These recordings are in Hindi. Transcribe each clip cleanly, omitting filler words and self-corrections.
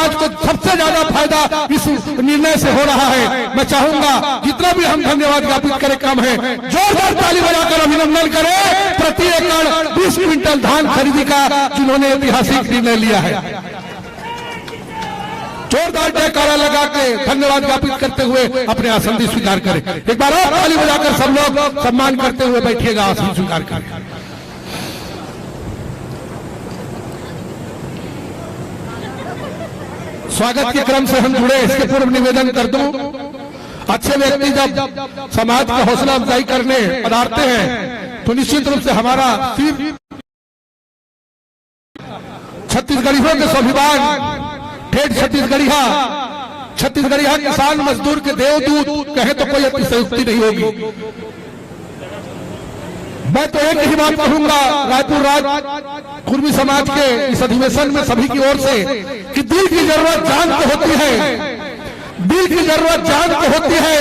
समाज को सबसे ज्यादा फायदा इस निर्णय से हो रहा है। मैं चाहूंगा जितना भी हम धन्यवाद ज्ञापित करें कम है, जोरदार ताली बजाकर अभिनंदन करें प्रति एकड़ 20 क्विंटल धान खरीदी का जिन्होंने ऐतिहासिक निर्णय लिया है। जोरदार जयकारा लगा के धन्यवाद ज्ञापित करते हुए अपने आसन भी स्वीकार करें। एक बार और ताली बजाकर सब लोग सम्मान करते हुए बैठिएगा, आसन स्वीकार करें। स्वागत के क्रम से हम जुड़े, इसके पूर्व निवेदन कर दूं, अच्छे व्यक्ति जब समाज का हौसला अफजाई करने पधारते हैं तो निश्चित रूप से हमारा सिर्फ छत्तीसगढ़ियों के स्वाभिमान ठेठ छत्तीसगढ़िया किसान मजदूर के देवदूत कहे तो कोई अतिशयोक्ति नहीं होगी। मैं तो एक ही बात कहूंगा रायपुर राज कुर्मी समाज के इस अधिवेशन में सभी की ओर से कि दिल की जरूरत जान को होती है, दिल की जरूरत जान को होती है,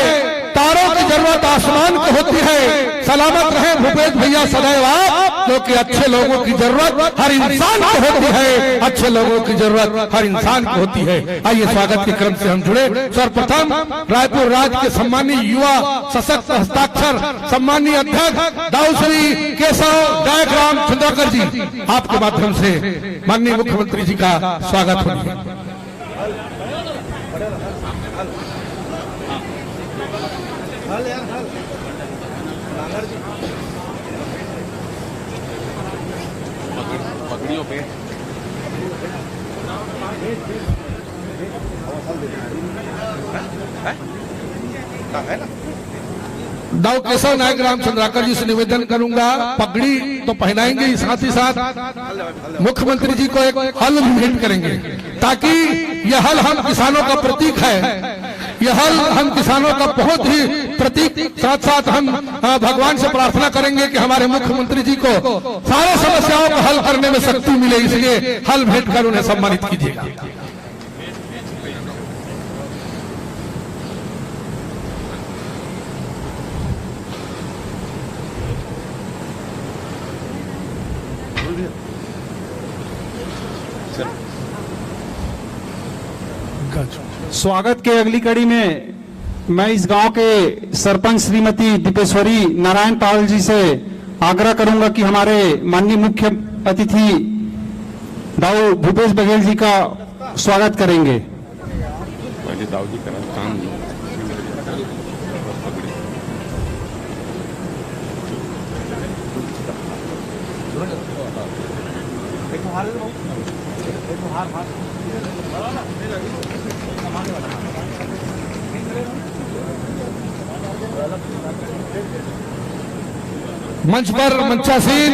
तारों की जरूरत आसमान को होती है। सलामत रहे भूपेश भैया सदैव आप, क्योंकि अच्छे लोगों की जरूरत हर इंसान को होती है, अच्छे लोगों की जरूरत हर इंसान को होती है। आइए स्वागत के क्रम से हम जुड़े। सर्वप्रथम रायपुर राज के सम्मानीय युवा सशक्त हस्ताक्षर सम्मानीय अध्यक्ष दाऊ श्री केशव जयग्राम चंद्राकर जी, आपके माध्यम से माननीय मुख्यमंत्री जी का स्वागत होगी। पगड़ियों पे दाऊ केशव नायक राम चंद्राकर जी से निवेदन करूंगा, पगड़ी तो पहनाएंगे, साथ ही साथ मुख्यमंत्री जी को एक हल भी भेंट करेंगे, ताकि यह हल हम किसानों का प्रतीक है, यह हल हम किसानों का बहुत ही प्रतीक। साथ साथ हम भगवान से प्रार्थना करेंगे कि हमारे मुख्यमंत्री जी को सारे समस्याओं को हल करने में शक्ति मिले, इसलिए हल भेंट कर उन्हें सम्मानित कीजिएगा। स्वागत के अगली कड़ी में मैं इस गांव के सरपंच श्रीमती दीपेश्वरी नारायण पाल जी से आग्रह करूंगा कि हमारे माननीय मुख्य अतिथि दाऊ भूपेश बघेल जी का स्वागत करेंगे। दाऊ जी का काम मंच पर मंचासीन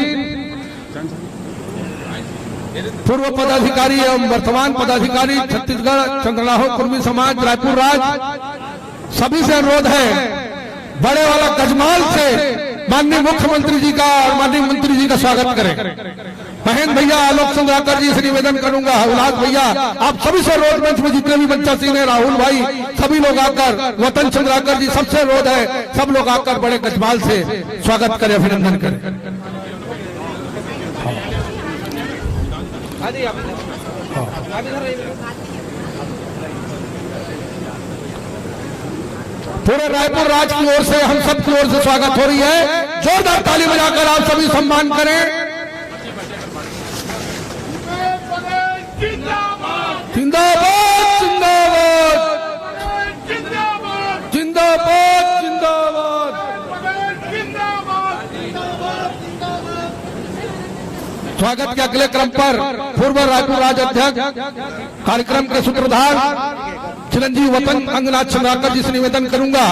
पूर्व पदाधिकारी एवं वर्तमान पदाधिकारी छत्तीसगढ़ चंद्रलाहो कुर्मी समाज रायपुर राज, सभी से अनुरोध है बड़े वाला गजमाल से माननीय मुख्यमंत्री जी का और माननीय मंत्री जी का स्वागत करें। महेंद्र भैया, आलोक चंद्राकर जी से निवेदन करूंगा, उल्लास भैया, आप सभी से रोड मंच में जितने भी मंचासीन है, राहुल भाई, सभी लोग आकर, वतन चंद्राकर जी, सबसे रोड है, सब लोग आकर बड़े गजमाल से स्वागत करें, अभिनंदन करें। पूरे रायपुर राज की ओर से हम सब की ओर से स्वागत हो रही है। जोरदार ताली बजाकर आप सभी सम्मान करें। जिंदाबाद जिंदाबाद जिंदाबाद जिंदाबाद। स्वागत के अगले क्रम पर पूर्व रायपुर राज अध्यक्ष कार्यक्रम के सूत्रधार चिरंजीव वतन अंगनाथ चंद्राकर जी से निवेदन करूंगा,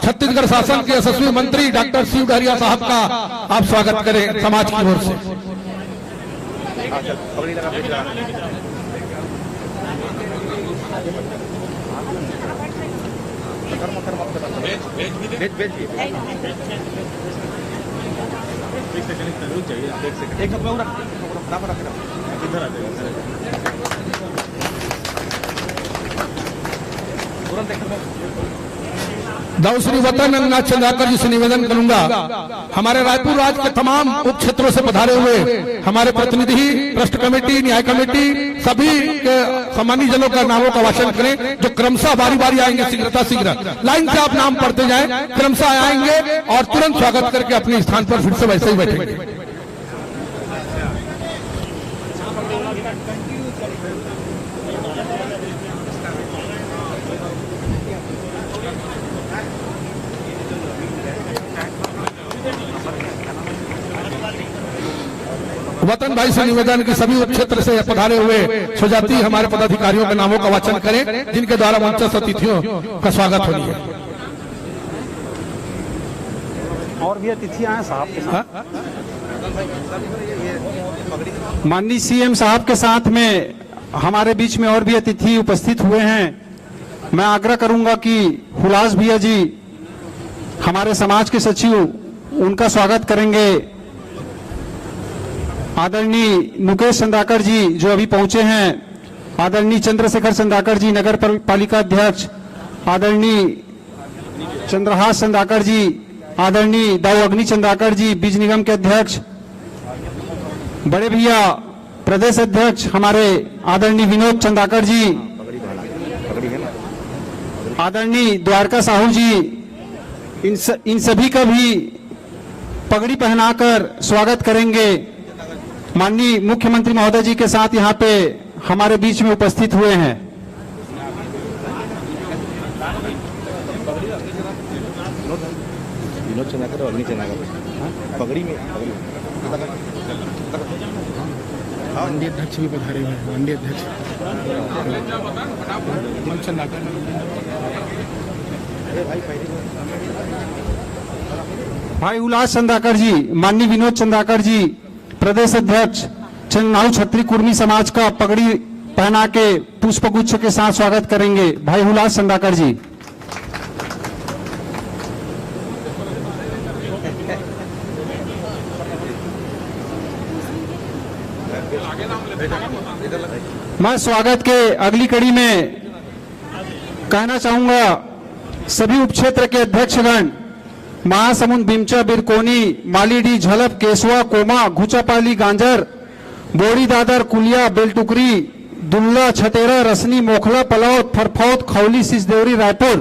छत्तीसगढ़ शासन के यशस्वी मंत्री डॉक्टर शिव डहरिया साहब का आप स्वागत करें समाज की ओर से। दाऊ श्री वतन अंगनाथ चंद्राकर जी से निवेदन करूंगा, हमारे रायपुर राज्य के तमाम उप क्षेत्रों से पधारे हुए हमारे प्रतिनिधि, ट्रस्ट कमेटी, न्याय कमेटी, सभी के सम्मानित जनों का नामों का वाचन करें, जो क्रमशः बारी बारी आएंगे। शीघ्र लाइन से आप नाम पढ़ते जाएं, क्रमशः आएंगे और तुरंत स्वागत करके अपने स्थान पर फिर से वैसे ही बैठेंगे। वतन भाई से निवेदन की सभी उप क्षेत्र से पधारे हुए स्वजाति हमारे पदाधिकारियों के नामों का वाचन करें, जिनके द्वारा मंचस्थ अतिथियों का स्वागत होनी है। और भी अतिथियां हैं साहब के साथ, माननीय सीएम साहब के साथ में हमारे बीच में और भी अतिथि उपस्थित हुए हैं। मैं आग्रह करूंगा कि हुलास भैया जी हमारे समाज के सचिव, उनका स्वागत करेंगे। आदरणीय नुकेश चंद्राकर जी जो अभी पहुंचे हैं, आदरणीय चंद्रशेखर चंद्राकर जी नगर पालिका अध्यक्ष, आदरणीय चंद्रहास चंद्राकर जी, आदरणीय दाऊ अग्नि चंद्राकर जी बीज निगम के अध्यक्ष, बड़े भैया प्रदेश अध्यक्ष हमारे आदरणीय विनोद चंद्राकर जी, आदरणीय द्वारका साहू जी, इन सभी का भी पगड़ी पहनाकर स्वागत करेंगे। माननीय मुख्यमंत्री महोदय जी के साथ यहाँ पे हमारे बीच में उपस्थित हुए हैं। विनोद चंद्राकर और अग्नि चंद्राकर पगड़ी में मंडी अध्यक्ष भी पधारे हुए हैं। मंडी अध्यक्ष भाई उल्लास चंद्राकर जी, माननीय विनोद चंद्राकर जी प्रदेश अध्यक्ष चंदनाऊ छत्री कुर्मी समाज का पगड़ी पहना के पुष्पगुच्छ के साथ स्वागत करेंगे। भाई हुलास चंद्राकर जी। मैं स्वागत के अगली कड़ी में कहना चाहूंगा सभी उपक्षेत्र के अध्यक्षगण, महासमुंद, बिमचा, बिरकोनी, मालीडी, झलप, केसवा, कोमा, घुचापाली, गांजर, बोड़ी, दादर, कुलिया, बेलटुकरी, दुल्ला, छतेरा, रसनी, मोखला, पलौद, फरफौद, खौली, सिसदेवरी, रायपुर,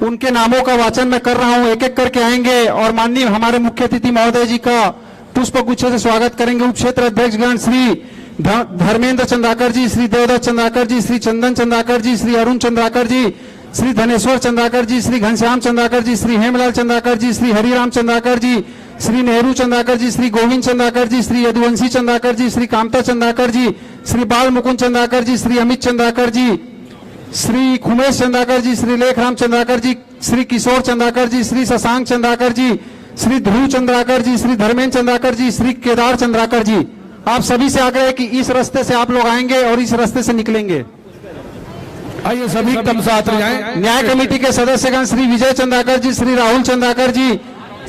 उनके नामों का वाचन मैं कर रहा हूं। एक एक करके आएंगे और माननीय हमारे मुख्य अतिथि महोदय जी का पुष्पगुच्छ से स्वागत करेंगे। उप क्षेत्र अध्यक्षगण श्री धर्मेंद्र चंद्राकर जी, श्री देवदत्त चंद्राकर जी, श्री चंदन चंद्राकर जी, श्री अरुण चंद्राकर जी, श्री धनेश्वर चंद्राकर जी, श्री घनश्याम चंद्राकर जी, श्री हेमलाल चंद्राकर जी, श्री हरिराम चंद्राकर जी, श्री नेहरू चंद्राकर जी, श्री गोविंद चंद्राकर जी, श्री यदुवंशी चंद्राकर जी, श्री कामता चंद्राकर जी, श्री बाल मुकुंद चंद्राकर जी, श्री अमित चंद्राकर जी, श्री खुमेश चंद्राकर जी, श्री लेखराम चंद्राकर जी, श्री किशोर चंद्राकर जी, श्री शशांक चंद्राकर जी, श्री ध्रुव चंद्राकर जी, श्री धर्मेंद्र चंद्राकर जी, श्री केदार चंद्राकर जी। आप सभी से आग्रह है कि इस रास्ते से आप लोग आएंगे और इस रास्ते से निकलेंगे। आइए सभी कम साथ जाएं। न्याय कमेटी के सदस्यगण श्री विजय चंद्राकर जी, श्री राहुल चंद्राकर जी,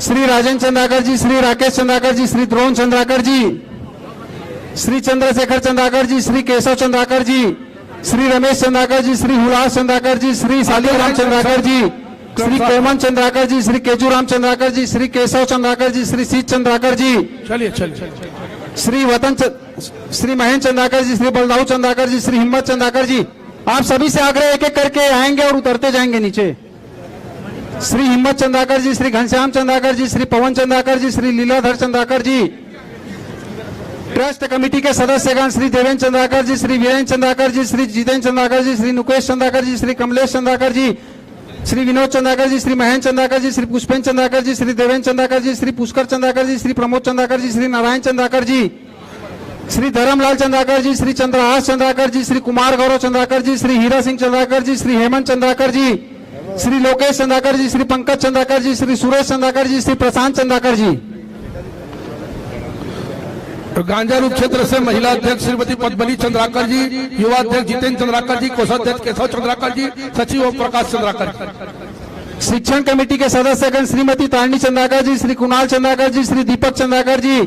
श्री राजेंद्र चंद्राकर जी, श्री राकेश चंद्राकर जी, श्री द्रोण चंद्राकर जी, श्री चंद्रशेखर चंद्राकर जी, श्री केशव चंद्राकर जी, श्री रमेश चंद्राकर जी, श्री हुलास चंद्राकर जी, श्री शालीराम चंद्राकर जी, श्री कोमन चंद्राकर जी, श्री केजूराम चंद्राकर जी, श्री केशव चंद्राकर जी, श्री शीत चंद्राकर जी, चलिए श्री वतन श्री महेंद्र चंद्राकर जी, श्री बलदाऊ चंद्राकर जी, श्री हिम्मत चंद्राकर जी। आप सभी से आग्रह एक एक करके आएंगे और उतरते जाएंगे नीचे। श्री हिम्मत चंद्राकर जी, श्री घनश्याम चंद्राकर जी, श्री पवन चंद्राकर जी, श्री लीलाधर चंद्राकर जी। ट्रस्ट कमेटी के सदस्यगण श्री देवेंद्र चंद्राकर जी, श्री वीरेंद्र चंद्राकर जी, श्री जितेंद्र चंद्राकर जी, श्री नुकेश चंद्राकर जी, श्री कमलेश चंद्राकर जी, श्री विनोद चंद्राकर जी, श्री महेंद्र चंद्राकर जी, श्री पुष्पेंद्र चंद्राकर जी, श्री देवेंद्र चंद्राकर जी, श्री पुष्कर चंद्राकर जी, श्री प्रमोद चंद्राकर जी, श्री नारायण चंद्राकर जी, श्री धर्मलाल चंद्राकर जी, श्री चंद्रहास चंद्राकर जी, श्री कुमार गौरव चंद्राकर जी, श्री हीरा सिंह चंद्राकर जी, श्री हेमंत चंद्राकर जी, श्री लोकेश चंद्राकर जी, श्री पंकज चंद्राकर जी, श्री सुरेश चंद्राकर जी, श्री प्रशांत चंद्राकर जी। गांजार उप क्षेत्र से महिला अध्यक्ष श्रीमती पद्मनी चंद्राकर जी, युवा अध्यक्ष जितेंद्र चंद्राकर जी, कोषाध्यक्ष केशव चंद्राकर जी, सचिव ओम प्रकाश चंद्राकर जी। शिक्षण कमेटी के सदस्यगण श्रीमती तारणी चंद्राकर जी, श्री कुणाल चंद्राकर जी, श्री दीपक चंद्राकर जी,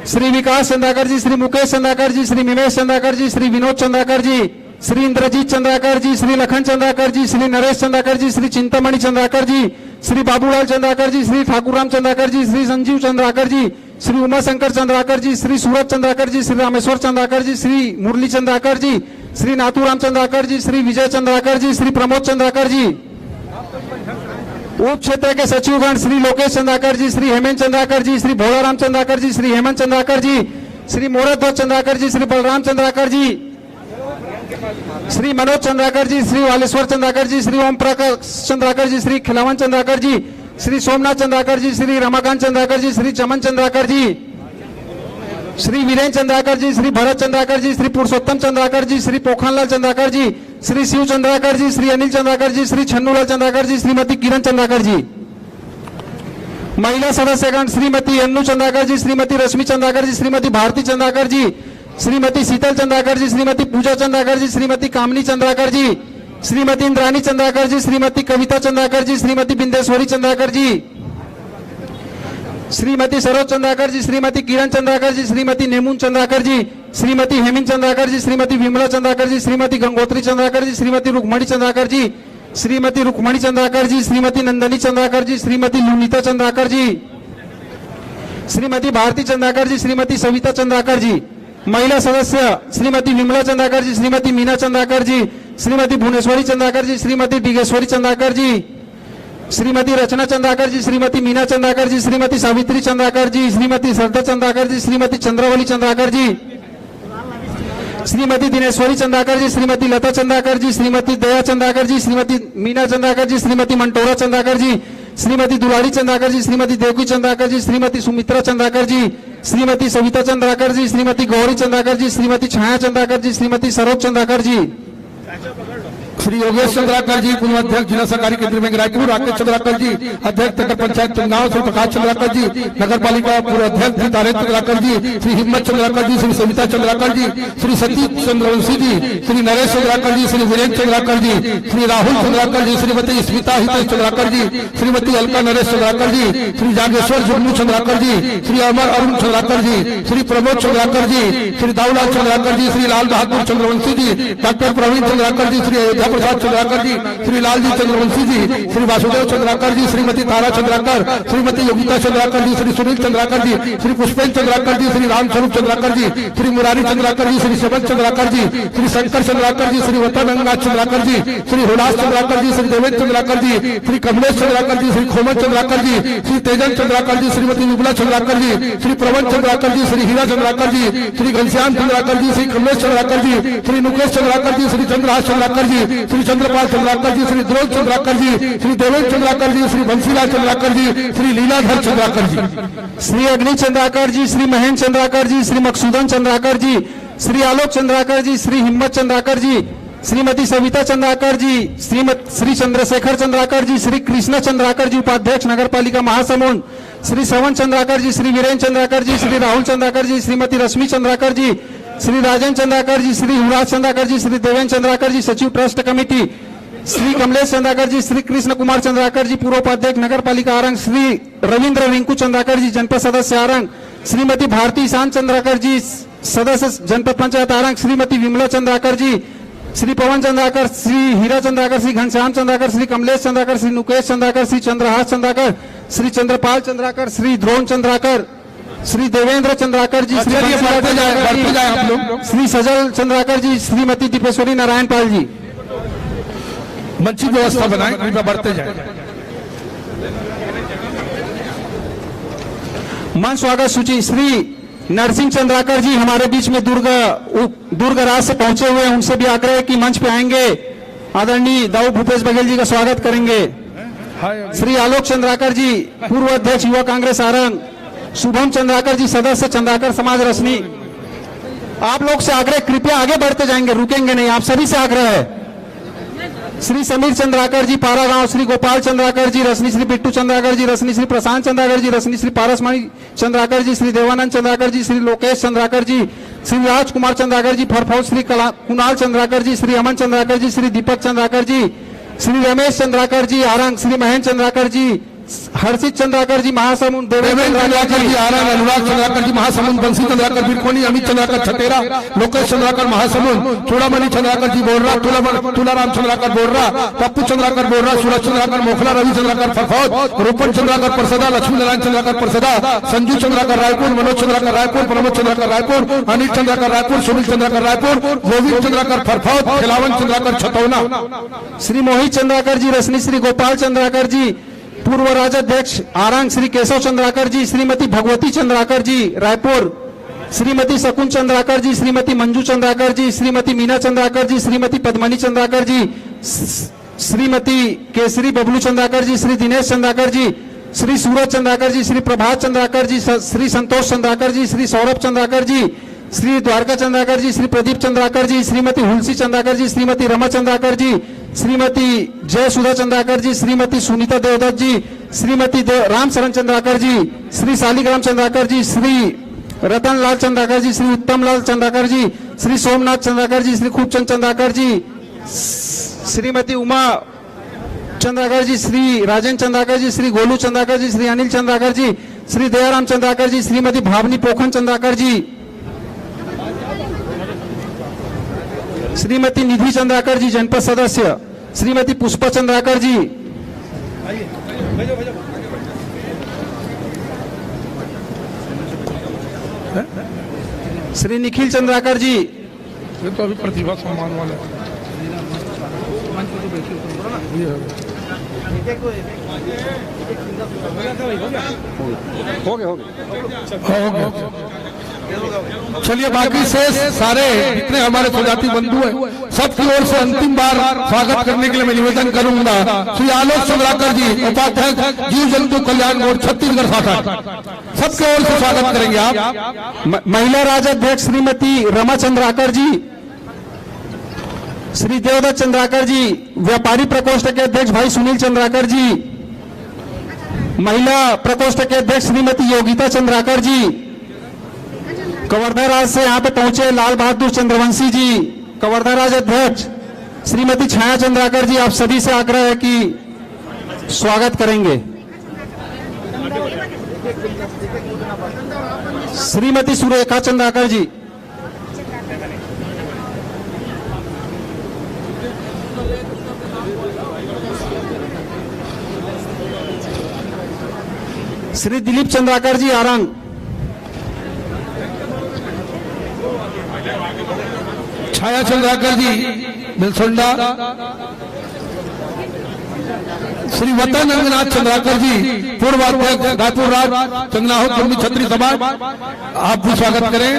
श्री विकास चंद्राकर जी, श्री मुकेश चंद्राकर जी, श्री निमेश चंद्राकर जी, श्री विनोद चंद्राकर जी, श्री इंद्रजीत चंद्राकर जी, श्री लखन चंद्राकर जी, श्री नरेश चंद्राकर जी, श्री चिंतामणि चंद्राकर जी, श्री बाबूलाल चंद्राकर जी, श्री ठाकुरराम चंद्राकर जी, श्री संजीव चंद्राकर जी, श्री उमाशंकर चंद्राकर जी, श्री सूरज चंद्राकर जी, श्री रामेश्वर चंद्राकर जी, श्री मुरली चंद्राकर जी, श्री नाथूराम चंद्राकर जी, श्री विजय चंद्राकर जी, श्री प्रमोद चंद्राकर जी, उप क्षेत्र के सचिवगण श्री लोकेश चंद्राकर जी, श्री हेमंत चंद्राकर जी, श्री भोलाराम चंद्राकर जी, श्री हेमंत चंद्राकर जी, श्री मोरध्वज चंद्राकर जी, श्री बलराम चंद्राकर जी, श्री मनोज चंद्राकर जी, श्री वालेश्वर चंद्राकर जी, श्री ओम प्रकाश चंद्राकर जी, श्री खिलावन चंद्राकर जी, श्री सोमनाथ चंद्राकर जी, श्री रमाकांत चंद्राकर जी, श्री चमन चंद्राकर जी, श्री वीरेंद्र चंद्राकर जी, श्री भरत चंद्राकर जी, श्री पुरुषोत्तम चंद्राकर जी, श्री पोखनलाल चंद्राकर जी, श्री शिव चंद्राकर जी, श्री अनिल चंद्राकर जी, श्री छन्नूलाल चंद्राकर जी, श्रीमती किरण चंद्राकर जी। महिला सदस्यगण श्रीमती अन्नू चंद्राकर जी, श्रीमती रश्मि चंद्राकर जी, श्रीमती भारती चंद्राकर जी, श्रीमती शीतल चंद्राकर जी, श्रीमती पूजा चंद्राकर जी, श्रीमती कामनी चंद्राकर जी, श्रीमती इंद्रानी चंद्राकर जी, श्रीमती कविता चंद्राकर जी, श्रीमती बिंदेश्वरी चंद्राकर जी, श्रीमती सरोज चंद्राकर जी, श्रीमती किरण चंद्राकर जी, श्रीमती नेमून चंद्राकर जी, श्रीमती हेमिन चंद्राकर जी, श्रीमती विमला चंद्राकर जी, श्रीमती गंगोत्री चंद्राकर जी, श्रीमती रुक्मणी चंद्राकर जी, श्रीमती रुक्मणी चंद्राकर जी, श्रीमती नंदनी चंद्राकर जी, श्रीमती लुनीता चंद्राकर जी, श्रीमती भारती चंद्राकर जी, श्रीमती सविता चंद्राकर जी। महिला सदस्य श्रीमती विमला चंद्राकर जी, श्रीमती मीना चंद्राकर जी, श्रीमती भुवनेश्वरी चंद्राकर जी, श्रीमती डिगेश्वरी चंद्राकर जी, श्रीमती रचना चंद्राकर जी, श्रीमती मीना चंद्राकर जी, श्रीमती सावित्री चंद्राकर जी, श्रीमती श्रद्धा चंद्राकर जी, श्रीमती चंद्रवली चंद्राकर जी, श्रीमती दिनेश्वरी चंद्राकर जी, श्रीमती लता चंद्राकर जी, श्रीमती दया चंद्राकर जी, श्रीमती मीना चंद्राकर जी, श्रीमती मंटोरा चंद्राकर जी, श्रीमती दुलारी चंद्राकर जी, श्रीमती देवकी चंद्राकर जी, श्रीमती सुमित्रा चंद्राकर जी, श्रीमती सविता चंद्राकर जी, श्रीमती गौरी चंद्राकर जी, श्रीमती छाया चंद्राकर जी, श्रीमती सरोज चंद्राकर जी, श्री योगेश चंद्राकर जी, पूर्व अध्यक्ष जिला सहकारी केंद्र बैंक रायपुर, राकेश चंद्राकर जी, अध्यक्ष नगर पंचायत चुनाव, श्री प्रकाश चंद्राकर जी, नगर पालिका पूर्व अध्यक्ष श्री तारेन्द्र चंद्राकर जी, श्री हिम्मत चंद्राकर जी, श्री सविता चंद्राकर जी, श्री सतीश चंद्रवंशी जी, श्री नरेश चंद्राकर जी, श्री वीरेंद्र चंद्राकर जी, श्री राहुल चंद्राकर जी, श्रीमती स्मिता हितेश चंद्राकर जी, श्रीमती अलका नरेश चंद्राकर जी, श्री जागेश्वर जुगनू चंद्राकर जी, श्री अमर अरुण चंद्राकर जी, श्री प्रमोद चंद्राकर जी, श्री दाऊलाल चंद्राकर जी, श्री लाल बहादुर चंद्रवंशी जी, डॉक्टर प्रवीण चंद्राकर जी, श्री अयोध्या प्रसाद चंद्राकर जी, श्री लालजी चंद्रवंशी जी, श्री वासुदेव चंद्राकर जी, श्रीमती तारा चंद्राकर, श्रीमती योगिता चंद्राकर जी, श्री सुनील चंद्राकर जी, श्री पुष्पेंद्र चंद्राकर जी, श्री रामस्वरूप चंद्राकर जी, श्री मुरारी चंद्राकर जी, श्री शबन चंद्राकर जी, श्री शंकर चंद्राकर जी, श्री वतन रंगनाथ चंद्राकर जी, श्री हुलास चंद्राकर जी, श्री देवेंद्र चंद्राकर जी, श्री कमलेश चंद्राकर जी, श्री खोमन चंद्राकर जी, श्री तेजन चंद्राकर जी, श्रीमती विमला चंद्राकर जी, श्री प्रवन चंद्राकर जी, श्री हीरा चंद्राकर जी, श्री घनश्याम चंद्राकर जी, श्री कमलेश चंद्राकर जी, श्री मुकेश चंद्राकर जी, श्री चंद्रहास चंद्राकर जी, श्री चंद्रपाल चंद्राकर जी, श्री द्रोण चंद्राकर जी, श्री देवेंद्र चंद्राकर जी, श्री बंसीलाल चंद्राकर जी, श्री लीलाधर चंद्राकर जी, श्री अग्नि चंद्राकर जी, श्री महेंद्र चंद्राकर जी, श्री मकसूदन चंद्राकर जी, श्री आलोक चंद्राकर जी, श्री हिम्मत चंद्राकर जी, श्रीमती सविता चंद्राकर जी, श्री चंद्रशेखर चंद्राकर जी, श्री कृष्णा चंद्राकर जी, उपाध्यक्ष नगर पालिका महासमुंद, श्री सवन चंद्राकर जी, श्री वीरेंद्र चंद्राकर जी, श्री राहुल चंद्राकर जी, श्रीमती रश्मि चंद्राकर जी, श्री राजेंद्र चंद्राकर जी, श्री युवराज चंद्राकर जी, श्री देवेंद्र चंद्राकर जी, सचिव ट्रस्ट कमेटी, श्री कमलेश चंद्राकर जी, श्री कृष्ण कुमार चंद्राकर जी, पूर्व उपाध्यक्ष नगर पालिका आरंग, श्री रविंद्र रिंकू चंद्राकर जी, जनपद सदस्य आरंग, श्रीमती भारती शांत चंद्राकर जी, सदस्य जनपद पंचायत आरंग, श्रीमती विमला चंद्राकर जी, श्री पवन चंद्राकर, श्री हीरा चंद्राकर, श्री घनश्याम चंद्राकर, श्री कमलेश चंद्राकर, श्री नुकेश चंद्राकर, श्री चंद्रहास चंद्राकर, श्री चंद्रपाल चंद्राकर, श्री द्रोण चंद्राकर, श्री देवेंद्र चंद्राकर जी, श्री सजल चंद्राकर जी, श्रीमती दीपेश्वरी नारायण पाल जी। मंच की व्यवस्था बनाएं, कृपया बढ़ते जाए। मन स्वागत सूची श्री नरसिंह चंद्राकर जी हमारे बीच में दुर्ग राज से पहुंचे हुए, उनसे भी आग्रह है कि मंच पे आएंगे, आदरणीय दाऊ भूपेश बघेल जी का स्वागत करेंगे। श्री आलोक चंद्राकर जी, पूर्व अध्यक्ष युवा कांग्रेस आरंग, शुभम चंद्राकर जी, सदस्य चंद्राकर समाज रश्मि। आप लोग से आग्रह, कृपया आगे बढ़ते जाएंगे, रुकेंगे नहीं, आप सभी से आग्रह है। श्री समीर चंद्राकर जी, पारा गांव, श्री गोपाल चंद्राकर जी, रश्मि श्री बिट्टू चंद्राकर जी, रश्मि श्री प्रशांत चंद्राकर जी, रश्मि श्री पारसमणि चंद्राकर जी, श्री देवानंद चंद्राकर जी, श्री लोकेश चंद्राकर जी, श्री राजकुमार चंद्राकर जी, फरफौज, श्री कुणाल चंद्राकर जी, श्री अमन चंद्राकर जी, श्री दीपक चंद्राकर जी, श्री रमेश चंद्राकर जी आरंग, श्री महेंद्र चंद्राकर जी, हर्षित चंद्राकर जी महासमुंद, देवेंद्र चंद्राकर जी आरण, अनुराग चंद्राकर जी महासमुंद, बंसी चंद्राकर बिरकोनी, अमित चंद्राकर छतेरा, लोकेश चंद्राकर महासमुंद, चूड़ामणि चंद्राकर जी बोर्रा, तुलाराम चंद्राकर बोर्रा, पप्पू चंद्राकर बोर्रा, सूरज चंद्राकर मोखला, रवि चंद्राकर फरफौद, रूपन चंद्राकर परसदा, लक्ष्मी नारायण चंद्राकर परसदा, संजू चंद्राकर रायपुर, मनोज चंद्राकर रायपुर, प्रमोद चंद्राकर रायपुर, अनिल चंद्राकर रायपुर, सुनील चंद्राकर रायपुर, गोविंद चंद्राकर फरफौद, खिलावन चंद्राकर छतौना। श्री मोहित चंद्राकर जी रसनी, श्री गोपाल चंद्राकर जी पूर्व राज्याध्यक्ष आरंग, श्री केशव चंद्राकर जी, श्रीमती भगवती चंद्राकर जी रायपुर, श्रीमती शकुन चंद्राकर जी, श्रीमती मंजू चंद्राकर जी, श्रीमती मीना चंद्राकर जी, श्रीमती पद्मनी चंद्राकर जी, श्रीमती केसरी बबलू चंद्राकर जी, श्री दिनेश चंद्राकर जी, श्री सूरज चंद्राकर जी, श्री प्रभात चंद्राकर जी, श्री संतोष चंद्राकर जी, श्री सौरभ चंद्राकर जी, श्री द्वारका चंद्राकर जी, श्री प्रदीप चंद्राकर जी, श्रीमती हुलसी चंद्राकर जी, श्रीमती रमा चंद्राकर जी, श्रीमती जय सुधा चंद्राकर जी, श्रीमती सुनीता देवदत्त जी, श्रीमती रामशरण चंद्राकर जी, श्री शालिग्राम चंद्राकर जी, श्री रतन लाल चंद्राकर जी, श्री उत्तम लाल चंद्राकर जी, श्री सोमनाथ चंद्राकर जी, श्री खूबचंद चंद्राकर जी, श्रीमती उमा चंद्राकर जी, श्री राजेंद्र चंद्राकर जी, श्री गोलू चंद्राकर जी, श्री अनिल चंद्राकर जी, श्री दयाराम चंद्राकर जी, श्रीमती भावनी पोखन चंद्राकर जी, श्रीमती निधि चंद्राकर जी जनपद सदस्य, श्रीमती पुष्पा चंद्राकर जी, श्री निखिल चंद्राकर जी, ये तो अभी प्रतिभा सम्मान वाले हो गए। चलिए बाकी से सारे जितने हमारे स्वजाति बंधु हैं सबकी ओर से अंतिम बार स्वागत करने के लिए मैं निवेदन करूंगा श्री आलोक चंद्राकर जी, उपाध्यक्ष जीव जंतु कल्याण बोर्ड छत्तीसगढ़ शाखा, सबके ओर से स्वागत करेंगे आप। महिला राज्याध्यक्ष श्रीमती रमा चंद्राकर जी, श्री देवदत्त चंद्राकर जी, व्यापारी प्रकोष्ठ के अध्यक्ष भाई सुनील चंद्राकर जी, महिला प्रकोष्ठ के अध्यक्ष श्रीमती योगिता चंद्राकर जी, कवर्धा राज्य से यहाँ पे पहुंचे लाल बहादुर चंद्रवंशी जी, कवर्धा राज्य अध्यक्ष श्रीमती छाया चंद्राकर जी, आप सभी से आग्रह है कि स्वागत करेंगे। श्रीमती सुरेखा चंद्राकर जी, श्री दिलीप चंद्राकर जी आरंग, छाया चंद्राकर जी बिलसुंडा, श्री वतन रंगनाथ चंद्राकर जी पूर्व अध्यक्ष रायपुर राज चंगनाहो कुर्मी छत्री समाज, आप भी स्वागत करें।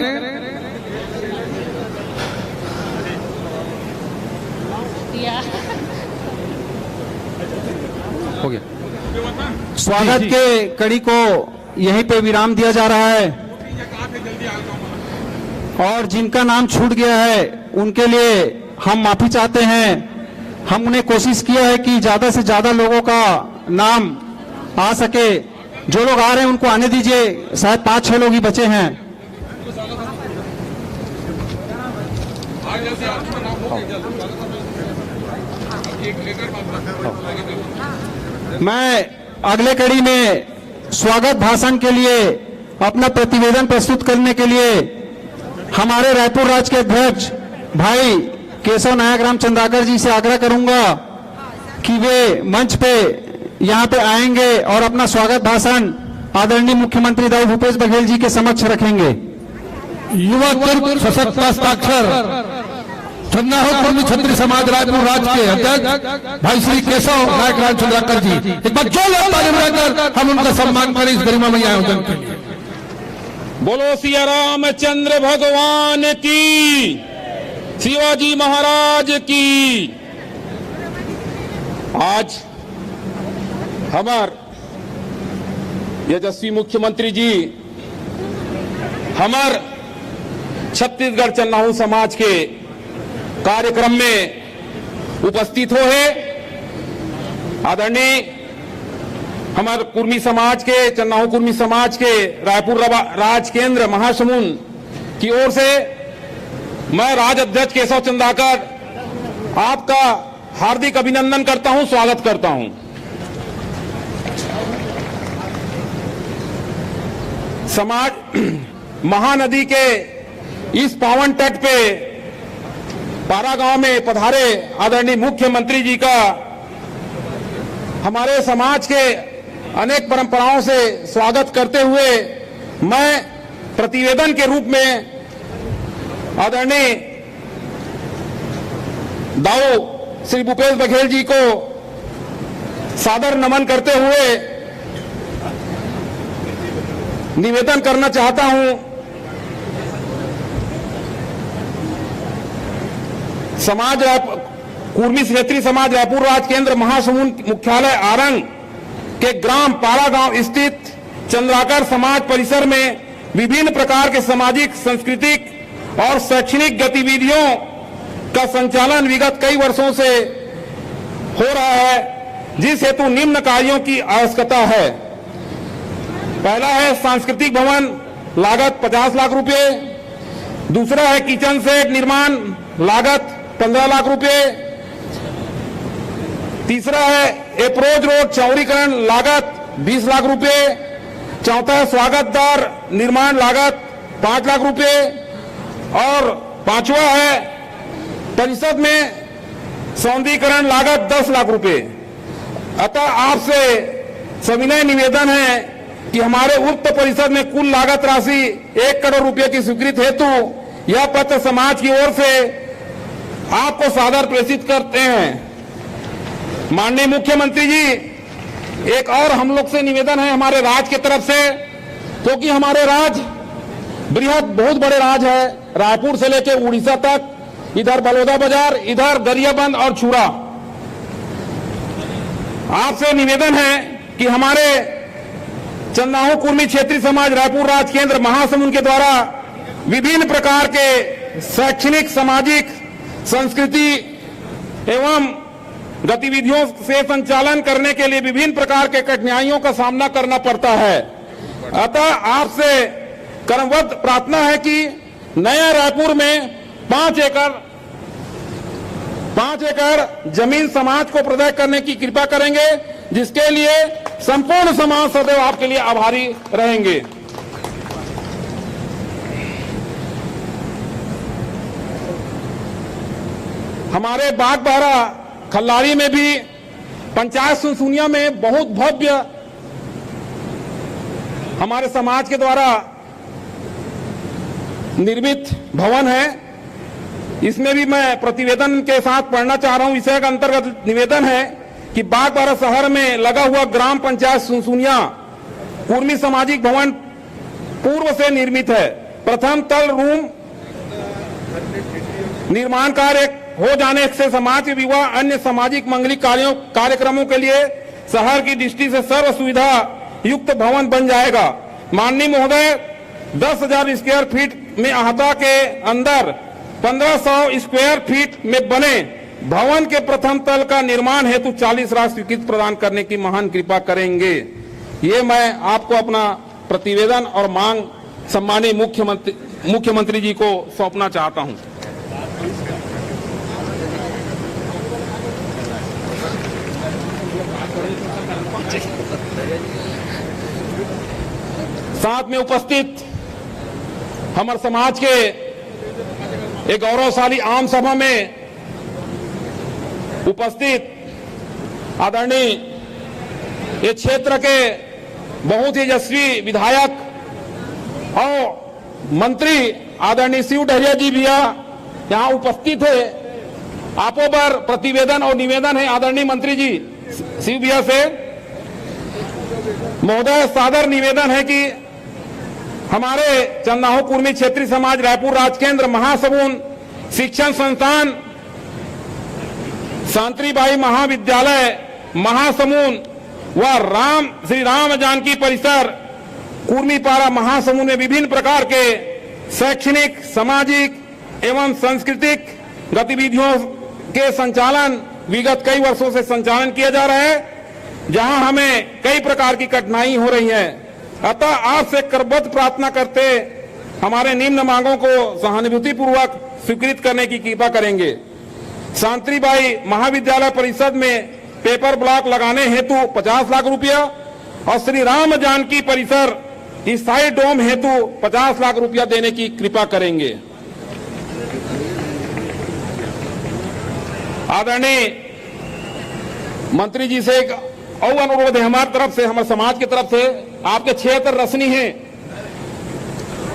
हो गया। स्वागत के कड़ी को यहीं पे विराम दिया जा रहा है और जिनका नाम छूट गया है उनके लिए हम माफी चाहते हैं। हम उन्हें कोशिश किया है कि ज्यादा से ज्यादा लोगों का नाम आ सके। जो लोग आ रहे हैं उनको आने दीजिए, शायद 5-6 लोग ही बचे हैं। मैं अगले कड़ी में स्वागत भाषण के लिए अपना प्रतिवेदन प्रस्तुत करने के लिए हमारे रायपुर राज्य के अध्यक्ष भाई केशव नायक राम चंद्राकर जी से आग्रह करूंगा कि वे मंच पे यहाँ पे आएंगे और अपना स्वागत भाषण आदरणीय मुख्यमंत्री दाऊ भूपेश बघेल जी के समक्ष रखेंगे। युवा तुर्क सशक्त हस्ताक्षर चंगनाहो कुर्मी छत्री समाज रायपुर राज्य के अध्यक्ष भाई श्री केशव नायक राम चंद्राकर जी, एक बार जोरदार ताली बजाकर हम उनका सम्मान करें इस गरिमामयी आयोजन के लिए। बोलो सिया रामचंद्र भगवान की, शिवाजी महाराज की। आज हमार यशस्वी मुख्यमंत्री जी हमार छत्तीसगढ़ चन्नाहू समाज के कार्यक्रम में उपस्थित हो है। आदरणीय हमारे कुर्मी समाज के, चन्नाहू कुर्मी समाज के रायपुर राज केंद्र महासमुंद की ओर से मैं राज अध्यक्ष केशव चंद्राकर आपका हार्दिक अभिनंदन करता हूं, स्वागत करता हूं। समाज महानदी के इस पावन तट पे पारा गांव में पधारे आदरणीय मुख्यमंत्री जी का हमारे समाज के अनेक परंपराओं से स्वागत करते हुए मैं प्रतिवेदन के रूप में आदरणीय दाऊ श्री भूपेश बघेल जी को सादर नमन करते हुए निवेदन करना चाहता हूं। कुर्मी क्षेत्रीय समाज रायपुर राज केंद्र महासमुंद मुख्यालय आरंग के ग्राम पारा गांव स्थित चंद्राकर समाज परिसर में विभिन्न प्रकार के सामाजिक सांस्कृतिक और शैक्षणिक गतिविधियों का संचालन विगत कई वर्षों से हो रहा है, जिस हेतु निम्न कार्यों की आवश्यकता है। पहला है सांस्कृतिक भवन, लागत 50 लाख रुपए। दूसरा है किचन सेट निर्माण, लागत 15 लाख रुपए। तीसरा है अप्रोच रोड चौड़ीकरण, लागत 20 लाख रुपए। चौथा है स्वागत द्वार निर्माण, लागत 5 लाख रुपए। और पांचवा है परिषद में सौंदर्यीकरण, लागत 10 लाख रुपए। अतः आपसे सविनय निवेदन है कि हमारे उक्त परिषद में कुल लागत राशि 1 करोड़ रुपए की स्वीकृत हेतु यह पत्र समाज की ओर से आपको सादर प्रेषित करते हैं। माननीय मुख्यमंत्री जी, एक और हम लोग से निवेदन है हमारे राज्य की तरफ से, क्योंकि हमारे राज्य बृहद बहुत बड़े राज्य है, रायपुर से लेकर उड़ीसा तक, इधर बलौदा बाजार, इधर गरियाबंद और छुरा। आपसे निवेदन है कि हमारे चंदाहो कुर्मी क्षेत्रीय समाज रायपुर राज केंद्र महासमुंद के द्वारा विभिन्न प्रकार के शैक्षणिक, सामाजिक, संस्कृति एवं गतिविधियों से संचालन करने के लिए विभिन्न प्रकार के कठिनाइयों का सामना करना पड़ता है। अतः आपसे क्रमबद्ध प्रार्थना है कि नया रायपुर में 5 एकड़ जमीन समाज को प्रदान करने की कृपा करेंगे, जिसके लिए संपूर्ण समाज सदैव आपके लिए आभारी रहेंगे। हमारे बागबाहरा खल्लारी में भी पंचायत सुनसुनिया में बहुत भव्य हमारे समाज के द्वारा निर्मित भवन है। इसमें भी मैं प्रतिवेदन के साथ पढ़ना चाह रहा हूं। विषय का अंतर्गत निवेदन है कि बागबाहरा शहर में लगा हुआ ग्राम पंचायत सुनसुनिया कुर्मी सामाजिक भवन पूर्व से निर्मित है। प्रथम तल रूम निर्माण कार्य हो जाने से समाज के विवाह, अन्य सामाजिक मंगलिक कार्यक्रमों के लिए शहर की दृष्टि से सर्व सुविधा युक्त भवन बन जाएगा। माननीय महोदय, 10,000 स्क्वायर फीट में अहाता के अंदर 1500 स्क्वायर फीट में बने भवन के प्रथम तल का निर्माण हेतु 40 लाख स्वीकृति प्रदान करने की महान कृपा करेंगे। ये मैं आपको अपना प्रतिवेदन और मांग सम्मानीय मुख्यमंत्री जी को सौंपना चाहता हूं। साथ में उपस्थित हमारे समाज के एक गौरवशाली आम सभा में उपस्थित आदरणीय ये क्षेत्र के बहुत ही यशस्वी विधायक और मंत्री आदरणीय शिव डहरिया जी भी यहाँ उपस्थित है। आपो पर प्रतिवेदन और निवेदन है आदरणीय मंत्री जी शिव भैया से। महोदय, सादर निवेदन है कि हमारे चंदाहो कुर्मी क्षेत्रीय समाज रायपुर राज केंद्र महासमुंद शिक्षण संस्थान शांतिबाई महाविद्यालय महासमुंद व श्री राम जानकी परिसर कुर्मीपारा महासमुंद में विभिन्न प्रकार के शैक्षणिक, सामाजिक एवं सांस्कृतिक गतिविधियों के संचालन विगत कई वर्षों से संचालन किया जा रहा है, जहां हमें कई प्रकार की कठिनाई हो रही है। अतः आपसे करबद्ध प्रार्थना करते हमारे निम्न मांगों को सहानुभूतिपूर्वक स्वीकृत करने की कृपा करेंगे। शांतिबाई महाविद्यालय परिषद में पेपर ब्लॉक लगाने हेतु 50 लाख रुपया और श्री राम जानकी परिसर स्थायी डोम हेतु 50 लाख रुपया देने की कृपा करेंगे। आदरणीय मंत्री जी से एक और अनुरोध है हमारी तरफ से, हमारे समाज की तरफ से। आपके क्षेत्र रसनी है,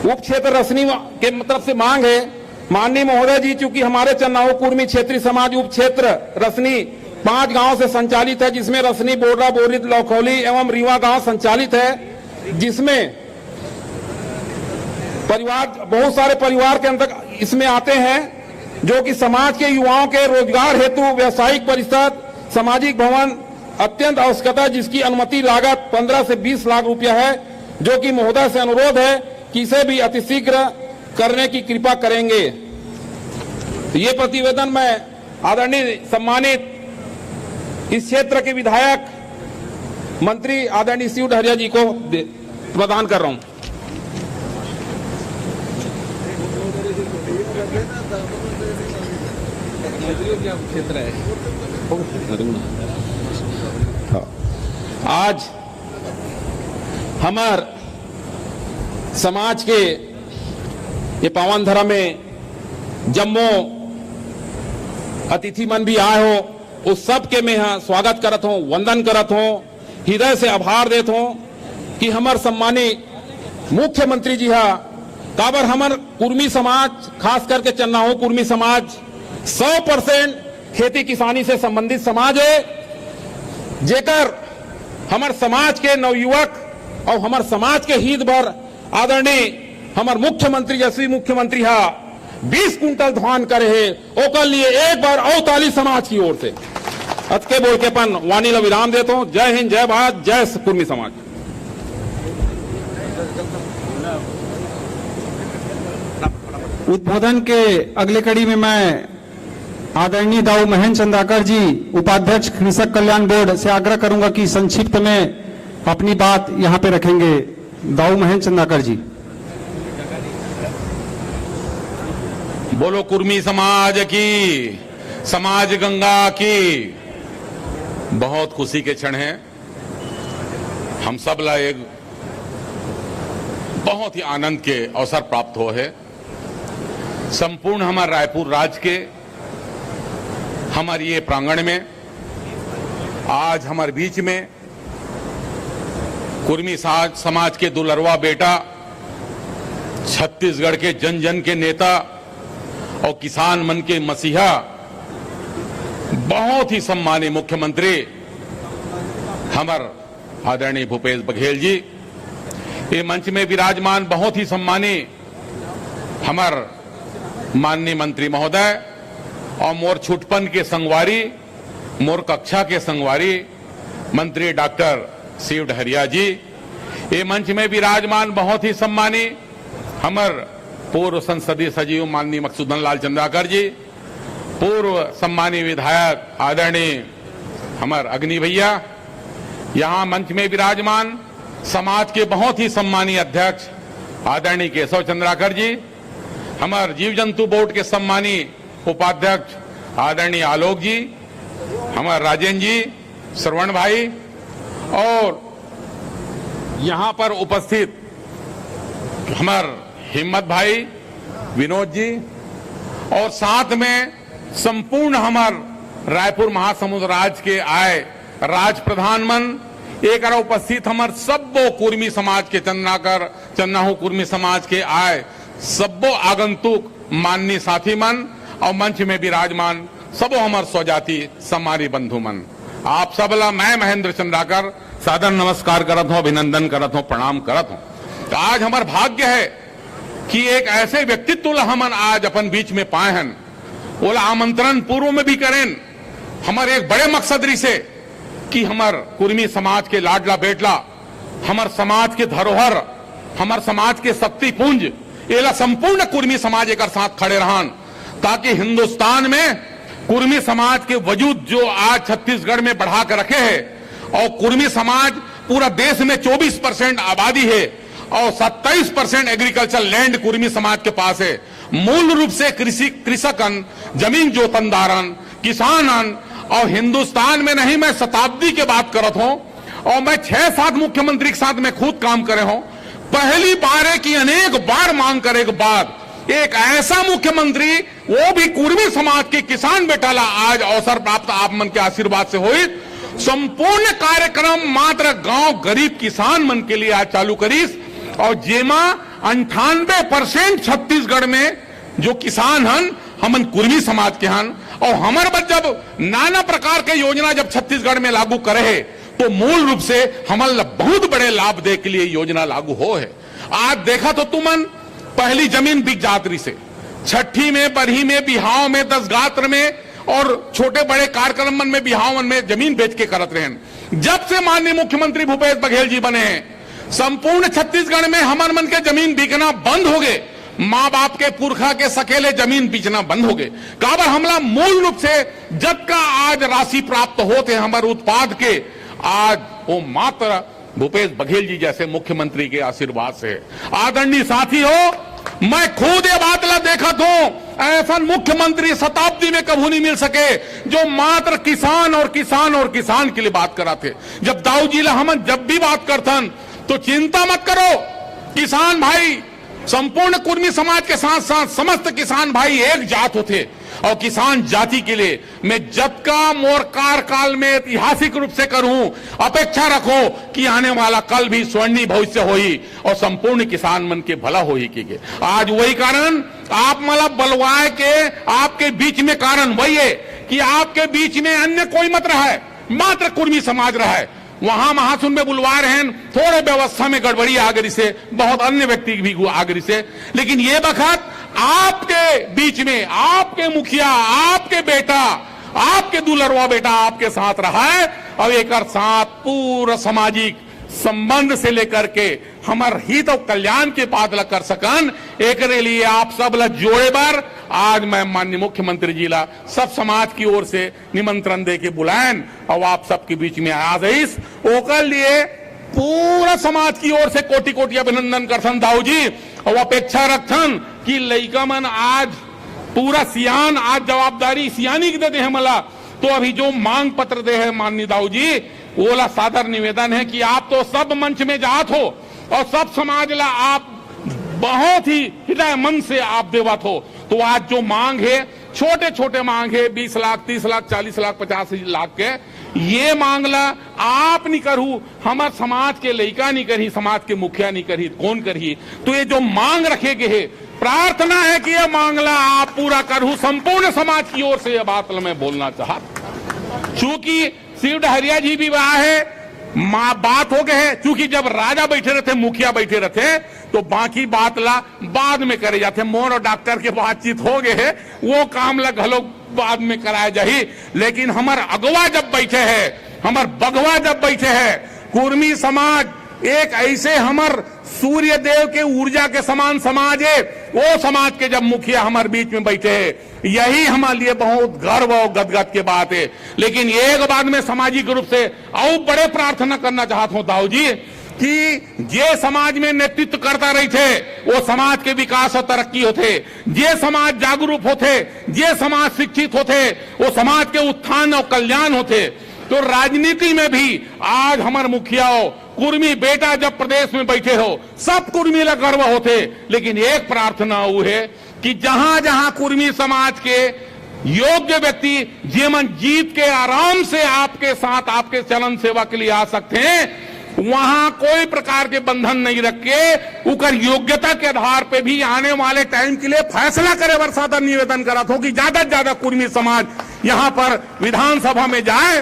उप क्षेत्र रसनी के तरफ से मांग है, माननीय महोदय जी, चूंकि हमारे चन्नाऊ कुर्मी क्षेत्रीय समाज उप क्षेत्र रसनी 5 गांव से संचालित है, जिसमें रसनी, बोडरा, बोरिद, लौखौली एवं रीवा गांव संचालित है, जिसमें परिवार, बहुत सारे परिवार के अंदर इसमें आते हैं, जो कि समाज के युवाओं के रोजगार हेतु व्यावसायिक परिषद, सामाजिक भवन अत्यंत आवश्यकता है, जिसकी अनुमति लागत 15 से 20 लाख रुपया है, जो कि महोदय से अनुरोध है कि इसे भी अतिशीघ्र करने की कृपा करेंगे। ये प्रतिवेदन मैं आदरणीय सम्मानित इस क्षेत्र के विधायक मंत्री आदरणीय शिव डहरिया जी को प्रदान कर रहा हूं। आज हमार समाज के ये पावन धरा में जम्मो अतिथि मन भी आए हो, उस सब के मैं यहाँ स्वागत करत हूँ, वंदन करत हूँ, हृदय से आभार देत हूँ कि हमार सम्मानित मुख्यमंत्री जी हा काबर हमार कुर्मी समाज, खास करके चन्नाऊ कुर्मी समाज 100% खेती किसानी से संबंधित समाज है, जेकर हमार समाज के नवयुवक और हमार समाज के हित भर आदरणीय हमार मुख्यमंत्री, यशस्वी मुख्यमंत्री हा 20 कुंटल धान करे है, ओकर लिए एक बार और ताली समाज की ओर से अतके बोल के अपन वाणी ला विराम देता हूं। जय हिंद, जय भारत, जय कुर्मी समाज। उद्बोधन के अगले कड़ी में मैं आदरणीय दाऊ महेंद्र चंद्राकर जी, उपाध्यक्ष कृषक कल्याण बोर्ड से आग्रह करूंगा कि संक्षिप्त में अपनी बात यहां पे रखेंगे। दाऊ महेंद्र चंद्राकर जी। बोलो कुर्मी समाज की, समाज गंगा की। बहुत खुशी के क्षण हैं, हम सब ला एक बहुत ही आनंद के अवसर प्राप्त हो है। संपूर्ण हमारे रायपुर राज्य के हमारे ये प्रांगण में आज हमारे बीच में कुर्मी समाज के दुलरवा बेटा, छत्तीसगढ़ के जन जन के नेता और किसान मन के मसीहा, बहुत ही सम्मानीय मुख्यमंत्री हमार आदरणीय भूपेश बघेल जी, ये मंच में विराजमान बहुत ही सम्मानीय हमार माननीय मंत्री महोदय और मोर छुटपन के संगवारी, मोर कक्षा के संगवारी मंत्री डॉक्टर शिव डहरिया जी, ये मंच में विराजमान बहुत ही सम्मानीय हमार पूर्व संसदीय सचिव माननीय मकसूदन लाल चंद्राकर जी, पूर्व सम्मानीय विधायक आदरणीय हमार अग्नि भैया, यहां मंच में विराजमान समाज के बहुत ही सम्मानीय अध्यक्ष आदरणीय केशव चंद्राकर जी, हमार जीव जंतु बोर्ड के सम्मानीय उपाध्यक्ष आदरणीय आलोक जी, हमार राजेंद्र जी, श्रवण भाई, और यहां पर उपस्थित हमार हिम्मत भाई, विनोद जी, और साथ में संपूर्ण हमार रायपुर महासमुंद राज्य के आए राज प्रधान मन, एक उपस्थित हमार सब्बो कुर्मी समाज के चन्नाऊ कुर्मी समाज के आए सब्बो आगंतुक माननीय साथी मन और मंच में विराजमान सबो हमार स्वजाति सम्मानी बंधु मन, आप सबला मैं महेंद्र चंद्राकर सादर नमस्कार करत हूं, अभिनंदन करत हूं, प्रणाम करत हूं। तो आज हमार भाग्य है कि एक ऐसे व्यक्तित्व हमन आज अपन बीच में पाए हैं, ओला आमंत्रण पूर्व में भी करें हमारे एक बड़े मकसद से कि हमार कुर्मी समाज के लाडला बेटला, हमार समाज के धरोहर, हमार समाज के शक्ति पुंज, एला संपूर्ण कुर्मी समाज एक साथ खड़े रहन, ताकि हिंदुस्तान में कुर्मी समाज के वजूद जो आज छत्तीसगढ़ में बढ़ा कर रखे हैं, और कुर्मी समाज पूरा देश में 24% आबादी है और 27% एग्रीकल्चर लैंड कुर्मी समाज के पास है। मूल रूप से कृषकन, जमीन जोतनदारन, किसानन, और हिंदुस्तान में नहीं, मैं शताब्दी के बात करत हूं, और मैं 6-7 मुख्यमंत्री के साथ मैं खुद काम करे हूं। पहली बार है कि अनेक बार मांग करे के बाद एक ऐसा मुख्यमंत्री, वो भी कुर्मी समाज के किसान बेटाला आज अवसर प्राप्त आप मन के आशीर्वाद से हुई। संपूर्ण कार्यक्रम मात्र गांव गरीब किसान मन के लिए आज चालू करीस और जेमा 98% छत्तीसगढ़ में जो किसान हन हमन कुर्मी समाज के हन और हमारे बस जब नाना प्रकार के योजना जब छत्तीसगढ़ में लागू करे है तो मूल रूप से हमारे बहुत बड़े लाभ दे के लिए योजना लागू हो है। आज देखा तो तुमन पहली जमीन बिक जातरी से छठी में, बरही में, बिहाव में, दसगात्र में और छोटे बड़े कार्यक्रम मन में बिहाव मन में जमीन बेच के करत रहे। जब से माननीय मुख्यमंत्री भूपेश बघेल जी बने हैं संपूर्ण छत्तीसगढ़ में हमार मन के जमीन बिकना बंद हो गए। माँ बाप के पुरखा के सकेले जमीन बेचना बंद हो गए। काबर हमला मूल रूप से जब का आज राशि प्राप्त होते हमारे उत्पाद के आज वो मात्र भूपेश बघेल जी जैसे मुख्यमंत्री के आशीर्वाद से। आदरणीय साथी हो, मैं खुद ये बात ला देखा हूं, ऐसा मुख्यमंत्री शताब्दी में कभी नहीं मिल सके जो मात्र किसान और किसान और किसान के लिए बात करा थे। जब दाऊ जी ला हम जब भी बात करथन तो चिंता मत करो, किसान भाई संपूर्ण कुर्मी समाज के साथ साथ समस्त किसान भाई एक जात होते और किसान जाति के लिए मैं जब का मोर कार्यकाल में ऐतिहासिक रूप से करूं, अपेक्षा रखो कि आने वाला कल भी स्वर्णिम भविष्य होई और संपूर्ण किसान मन के भला होई के। आज वही कारण आप मला बलवाए के आपके बीच में कारण वही है कि आपके बीच में अन्य कोई मत रहा है, मात्र कुर्मी समाज रहा है। वहां महासुन में बुलवा रहे हैं, थोड़े व्यवस्था में गड़बड़ी आगरी से, बहुत अन्य व्यक्ति भी आगरी से, लेकिन ये वक्त आपके बीच में आपके मुखिया, आपके बेटा, आपके दुलरवा बेटा आपके साथ रहा है और एक साथ पूरा सामाजिक संबंध से लेकर के हमार हित और कल्याण के बात ला कर सकन। एक लिए आप सब ला जोड़े बार आज मैं माननीय मुख्यमंत्री जी ला सब समाज की ओर से निमंत्रण दे के बुलाएं और आप सबके बीच में आ जाइस। ओकर लिए पूरा समाज की ओर से कोटि कोटि अभिनंदन करथन दाऊ जी और अपेक्षा रखथन कि लइका मन आज पूरा सियान आज जवाबदारी सियानी दे दे मला। तो अभी जो मांग पत्र दे है माननीय दाऊ जी, ओला सादर निवेदन है कि आप तो सब मंच में जात हो और सब समाज ला आप बहुत ही हृदय मन से आप देवत हो। तो आज जो मांग है छोटे छोटे मांग है 20 लाख, 30 लाख, 40 लाख, 50 लाख के, ये मांगला आप नहीं करू, हमारे समाज के लइका नहीं करी, समाज के मुखिया नहीं करी, कौन करी। तो ये जो मांग रखे गए है, प्रार्थना है कि यह मांगला आप पूरा करू। संपूर्ण समाज की ओर से यह बात मैं बोलना चाहता, चूंकि शिव डहरिया जी भी वहां है, बात हो गए है, चूंकि जब राजा बैठे रहते, मुखिया बैठे रहते तो बाकी बात ला बाद में करे जाते। मोर और डॉक्टर के बातचीत हो गए है, वो काम ला घलो बाद में कराया जाही। लेकिन हमार अगवा जब बैठे है, हमार बगवा जब बैठे है, कुर्मी समाज एक ऐसे हमार सूर्य देव के ऊर्जा के समान समाज है, वो समाज के जब मुखिया हमारे बीच में बैठे हैं, यही हमारे लिए बहुत गर्व और गदगद की बात है। लेकिन एक बात में सामाजिक रूप से और बड़े प्रार्थना करना चाहता हूं दाऊ जी कि जे समाज में नेतृत्व करता रही थे वो समाज के विकास और तरक्की होते, जे समाज जागरूक होते, जे समाज शिक्षित होते, वो समाज के उत्थान और कल्याण होते। तो राजनीति में भी आज हमारे मुखिया कुर्मी बेटा जब प्रदेश में बैठे हो, सब कुर्मी ला गर्व होते। लेकिन एक प्रार्थना वो है कि जहां जहां कुर्मी समाज के योग्य व्यक्ति जीवन जीत के आराम से आपके साथ आपके चलन सेवा के लिए आ सकते हैं, वहां कोई प्रकार के बंधन नहीं रख के उकर योग्यता के आधार पे भी आने वाले टाइम के लिए फैसला करे। वर्षादा निवेदन करा था कि ज्यादा से ज्यादा कुर्मी समाज यहां पर विधानसभा में जाए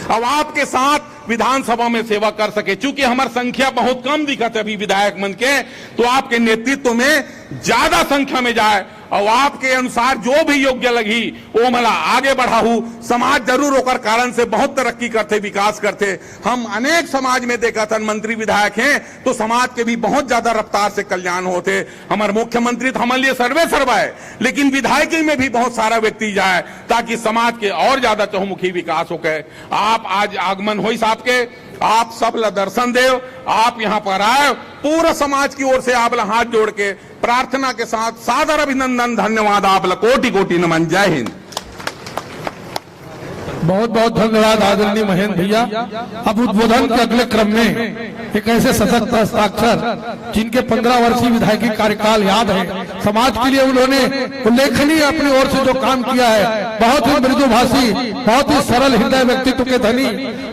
अब आपके साथ विधानसभा में सेवा कर सके। चूंकि हमारी संख्या बहुत कम दिखत है अभी विधायक मन के, तो आपके नेतृत्व में ज्यादा संख्या में जाए और आपके अनुसार जो भी योग्य लगी वो मला आगे बढ़ाऊ। समाज जरूर होकर कारण से बहुत तरक्की करते, विकास करते। हम अनेक समाज में देखा था मंत्री विधायक हैं तो समाज के भी बहुत ज्यादा रफ्तार से कल्याण होते। हमारे मुख्यमंत्री तो हमारे लिए सर्वे सर्वा है, लेकिन विधायकी में भी बहुत सारा व्यक्ति जाए ताकि समाज के और ज्यादा चहुमुखी विकास हो गए। आप आज आगमन हो साहब के, आप सब ला दर्शन देव, आप यहाँ पर आए, पूरा समाज की ओर से आप ला हाथ जोड़ के प्रार्थना के साथ सादर अभिनंदन, धन्यवाद, आप ला कोटि कोटि नमन। जय हिंद। बहुत बहुत धन्यवाद आदरणीय महेंद्र भैया। अब उद्बोधन के अगले क्रम में एक ऐसे सशक्त हस्ताक्षर जिनके 15 वर्षीय विधायकी कार्यकाल याद है, समाज के लिए उन्होंने उल्लेखनीय अपनी ओर से जो काम किया है, बहुत ही मृदुभाषी, बहुत ही सरल हृदय व्यक्तित्व के धनी।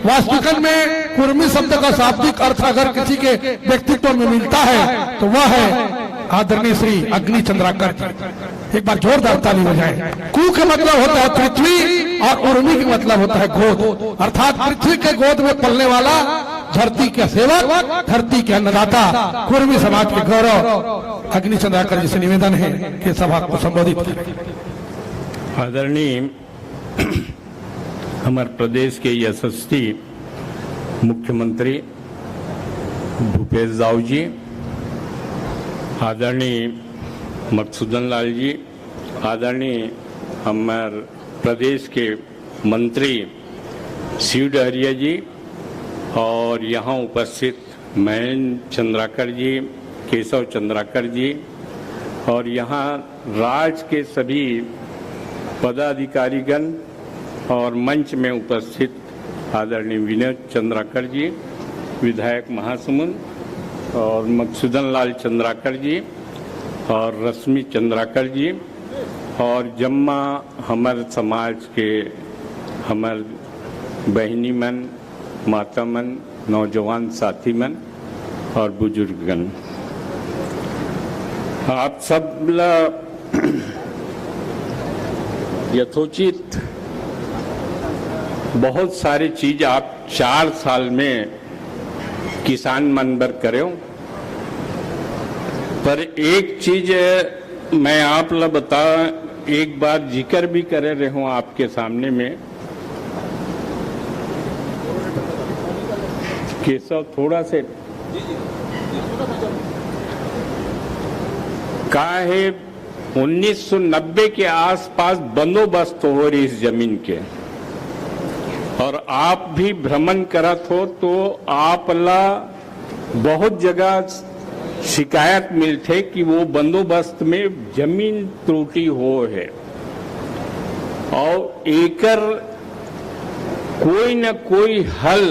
वास्तविकता में कुर्मी शब्द का शाब्दिक अर्थ अगर किसी के व्यक्तित्व में मिलता है तो वह है आदरणीय श्री अग्नि चंद्राकर जी। एक बार जोरदार ताली बजाएं। कू का मतलब होता है पृथ्वी और उर्मी का मतलब होता है गोद, अर्थात पृथ्वी के गोद में पलने वाला, धरती के सेवक, धरती के अन्नदाता, कुर्मी समाज के गौरव। अग्नि चंद्राकर जी से निवेदन है कि सभा को संबोधित करें। आदरणीय हमारे प्रदेश के यशस्वी मुख्यमंत्री भूपेश दाऊ जी, आदरणीय मधुसूदन लाल जी, आदरणीय हमारे प्रदेश के मंत्री शिव डहरिया जी, और यहाँ उपस्थित महेंद्र चंद्राकर जी, केशव चंद्राकर जी, और यहाँ राज्य के सभी पदाधिकारीगण और मंच में उपस्थित आदरणीय विनोद चंद्राकर जी, विधायक महासमुंद, और मधुसूदन लाल चंद्राकर जी और रश्मि चंद्राकर जी, और जम्मा हमारे समाज के हमारे बहनी मन, माता मन, नौजवान साथी मन और बुजुर्गगण, आप सब यथोचित बहुत सारी चीज आप 4 साल में किसान मन बर करे, पर एक चीज मैं आप ला बता, एक बार जिक्र भी करे रहे हूं आपके सामने में। केशव थोड़ा से कहा है 1990 के आसपास बंदोबस्त हो रही इस जमीन के, और आप भी भ्रमण करत हो तो आप ला बहुत जगह शिकायत मिलते कि वो बंदोबस्त में जमीन त्रुटि हो है, और एकर कोई न कोई हल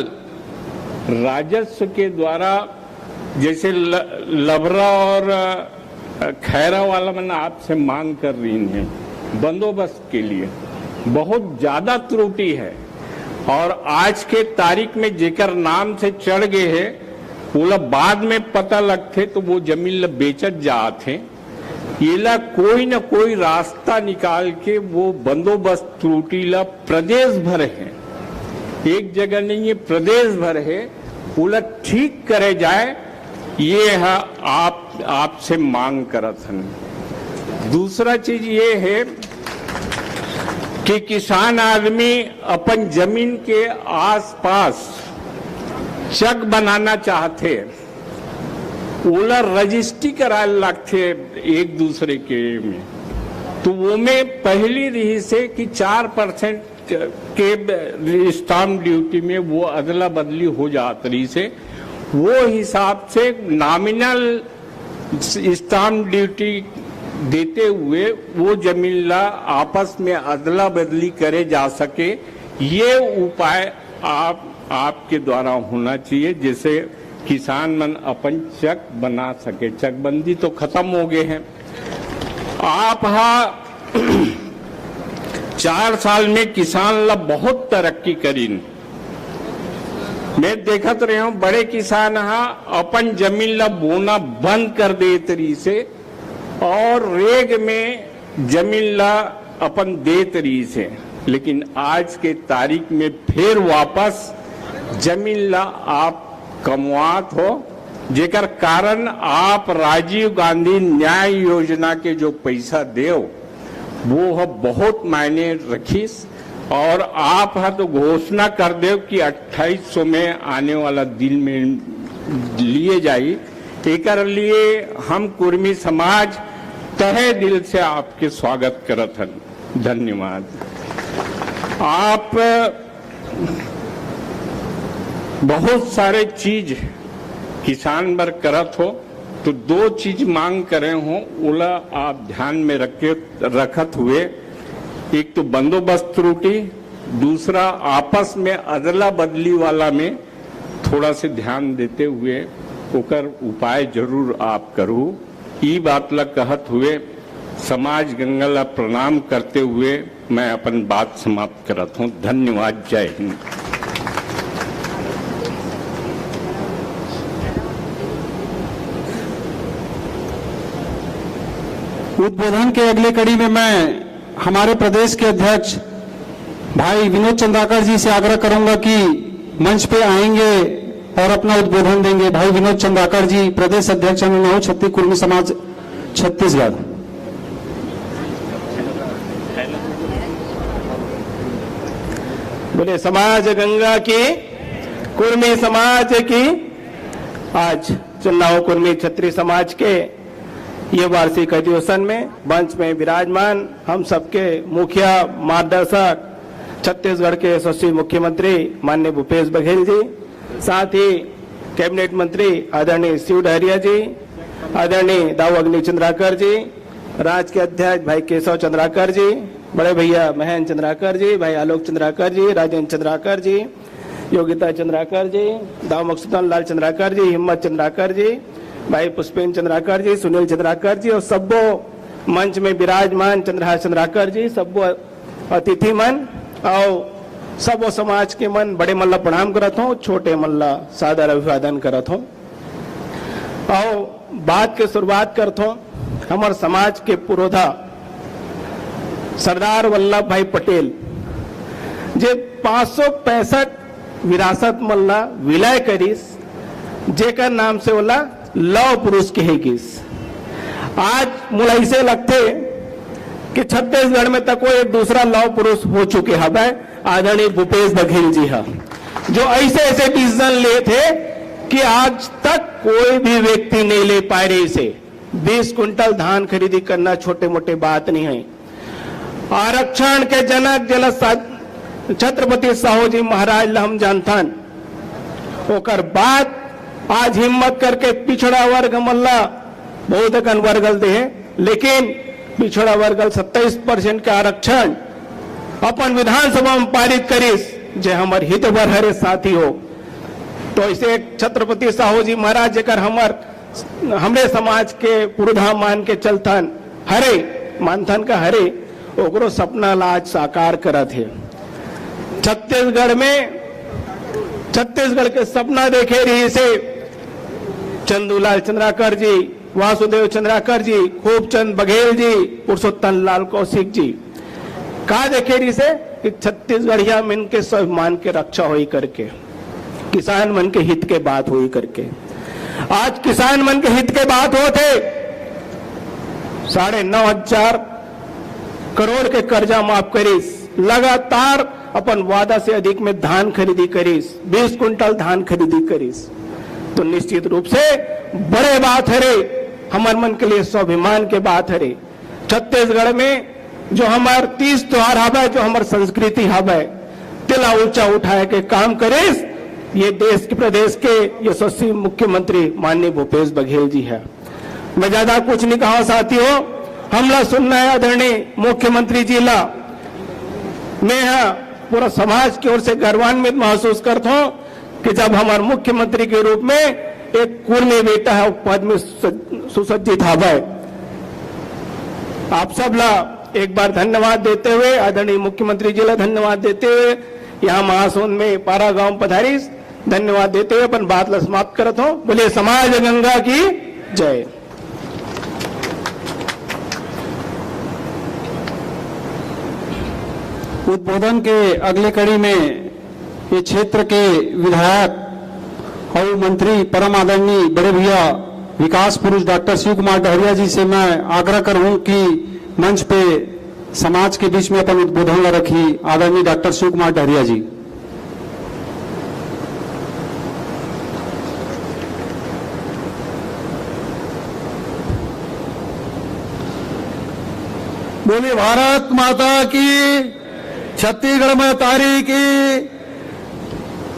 राजस्व के द्वारा, जैसे लबरा और खैरा वाला मन आपसे मांग कर रही है बंदोबस्त के लिए, बहुत ज्यादा त्रुटि है, और आज के तारीख में जेकर नाम से चढ़ गए है वो बाद में पता लगते तो वो जमीन बेचत जाते, ये ला कोई न कोई रास्ता निकाल के वो बंदोबस्त त्रुटि ला प्रदेश भर है, एक जगह नहीं है, प्रदेश भर है, वो ला ठीक करे जाए, ये है आपसे मांग करत हन। दूसरा चीज ये है कि किसान आदमी अपन जमीन के आसपास चक बनाना चाहते, ओला रजिस्ट्री कराए लगते एक दूसरे के में, तो वो में पहली रही से कि 4% के स्टाम्प ड्यूटी में वो अदला बदली हो जाती रही से, वो हिसाब से नॉमिनल स्टाम्प ड्यूटी देते हुए वो जमीन ला आपस में अदला बदली करे जा सके, ये उपाय आपके द्वारा होना चाहिए, जिससे किसान मन अपन चक बना सके। चकबंदी तो खत्म हो गए हैं, आप 4 साल में किसान ला बहुत तरक्की करी। मैं देखत रहे हूं बड़े किसान अपन जमीन ला बोना बंद कर दे तरी से, और रेग में जमीन ला अपन दे तरी से, लेकिन आज के तारीख में फिर वापस जमीन ला आप कमवात हो, जेकर कारण आप राजीव गांधी न्याय योजना के जो पैसा देव वो बहुत मायने रखीस, और आप तो घोषणा कर दे कि 2800 में आने वाला दिन में लिए जाई। एक लिए हम कुर्मी समाज तहे दिल से आपके स्वागत करत हन। धन्यवाद। आप बहुत सारे चीज किसान बर करत हो, तो 2 चीज मांग करे हो, ओला आप ध्यान में रखत हुए, एक तो बंदोबस्त त्रुटि दूसरा आपस में अदला बदली वाला में थोड़ा से ध्यान देते हुए ओकर उपाय जरूर आप करू। ई बात ला कहत हुए समाज गंगा ला प्रणाम करते हुए मैं अपन बात समाप्त करत हूँ। धन्यवाद। जय हिंद। उद्बोधन के अगले कड़ी में मैं हमारे प्रदेश के अध्यक्ष भाई विनोद चंद्राकर जी से आग्रह करूंगा कि मंच पे आएंगे और अपना उद्बोधन देंगे। भाई विनोद चंद्राकर जी, प्रदेश अध्यक्ष चंद्रनाहु क्षत्रिय कुर्मी समाज छत्तीसगढ़। बोले समाज गंगा की, कुर्मी समाज की। आज चन्नाव कुर्मी क्षत्रिय समाज के ये वार्षिक अधिवेशन में मंच में विराजमान हम सबके मुखिया मार्गदर्शक छत्तीसगढ़ के यशस्वी मुख्यमंत्री माननीय भूपेश बघेल जी, साथ ही कैबिनेट मंत्री आदरणीय शिव डहरिया जी, आदरणीय दाऊ अग्नि चंद्राकर जी, राज्य के अध्यक्ष भाई केशव चंद्राकर जी, बड़े भैया महेंद्र चंद्राकर जी, भाई आलोक चंद्राकर जी, राजेंद्र चंद्राकर जी, योगिता चंद्राकर जी, दाऊ मकसूदन लाल चंद्राकर जी, हिम्मत चंद्राकर जी, भाई पुष्पेंद्र चंद्राकर जी, सुनील चंद्राकर जी और सबो मंच में विराजमान चंद्रहास चंद्राकर जी, सबो अतिथि मन और सबो समाज के मन बड़े मल्ला प्रणाम करत हूँ, छोटे मल्ला सादर अभिवादन करत हूँ। और बात के शुरुआत करत हूँ हमारे समाज के पुरोधा सरदार वल्लभ भाई पटेल जे 565 विरासत मल्ला विलय करीस, जेकर नाम से बोला लव पुरुष कहेगिस। आज मुला ऐसे लगते कि छत्तीसगढ़ में तक कोई एक दूसरा लव पुरुष हो चुके हवे, आदरणीय भूपेश बघेल जी हा, जो ऐसे ऐसे डिसीजन ले थे कि आज तक कोई भी व्यक्ति नहीं ले पाए रहे। से 20 कुंटल धान खरीदी करना छोटे मोटे बात नहीं है। आरक्षण के जनक जल छत्रपति साहू जी महाराज ला हम जानथन, ओकर बाद आज हिम्मत करके पिछड़ा वर्ग मल्ला बहुत अकन वर्गल दे, लेकिन पिछड़ा वर्गल 27% के आरक्षण अपन विधानसभा में पारित करीस, जे हमार हित बर हरे साथी हो। तो ऐसे छत्रपति साहू जी महाराज जेकर हमरे समाज के पुरोधा मान के चलथन, हरे मानथन का हरे, ओकरो सपना लाज साकार करत है। छत्तीसगढ़ के सपना देखे रही से चंदूलाल चंद्राकर जी, वासुदेव चंद्राकर जी, खूबचंद बघेल जी, पुरुषोत्तम लाल कौशिक जी का देखे रही से कि छत्तीसगढ़िया में के स्वाभिमान के रक्षा होई करके, किसान मन के हित के बात हुई करके। आज किसान मन के हित के बात होते 9,500 करोड़ के कर्जा माफ करीस, लगातार अपन वादा से अधिक में धान खरीदी करीस, 20 कुंटल धान खरीदी करीस। तो निश्चित रूप से बड़े बात है रे, हमारे मन के लिए स्वाभिमान के बात है रे। छत्तीसगढ़ में जो हमार 30 त्योहार हवे, जो हमार संस्कृति हवे, तिला ऊंचा उठाए के काम करीस, ये देश के प्रदेश के यशस्वी मुख्यमंत्री माननीय भूपेश बघेल जी है। मैं ज्यादा कुछ नहीं कहा साथियों, हमला सुनना है आदरणीय मुख्यमंत्री जी ला। मैं पूरा समाज की ओर से गर्वान्वित महसूस करता हूं कि जब हमारे मुख्यमंत्री के रूप में एक कुर्मी बेटा है पद में सुसज्जित हवे। आप सब ला एक बार धन्यवाद देते हुए, आदरणीय मुख्यमंत्री जी ला धन्यवाद देते हुए, यहाँ महासोन में पारा गांव पधारीस, धन्यवाद देते हुए अपन बात ला समाप्त करत हूं। बोले समाज गंगा की जय। उद्बोधन के अगले कड़ी में ये क्षेत्र के विधायक और मंत्री परम आदरणीय बड़े भैया विकास पुरुष डॉक्टर शिव कुमार डहरिया जी से मैं आग्रह करूं कि मंच पे समाज के बीच में अपन उद्बोधन रखी। आदरणीय डॉक्टर शिव कुमार डहरिया जी। बोली भारत माता की, छत्तीसगढ़ में तारी की,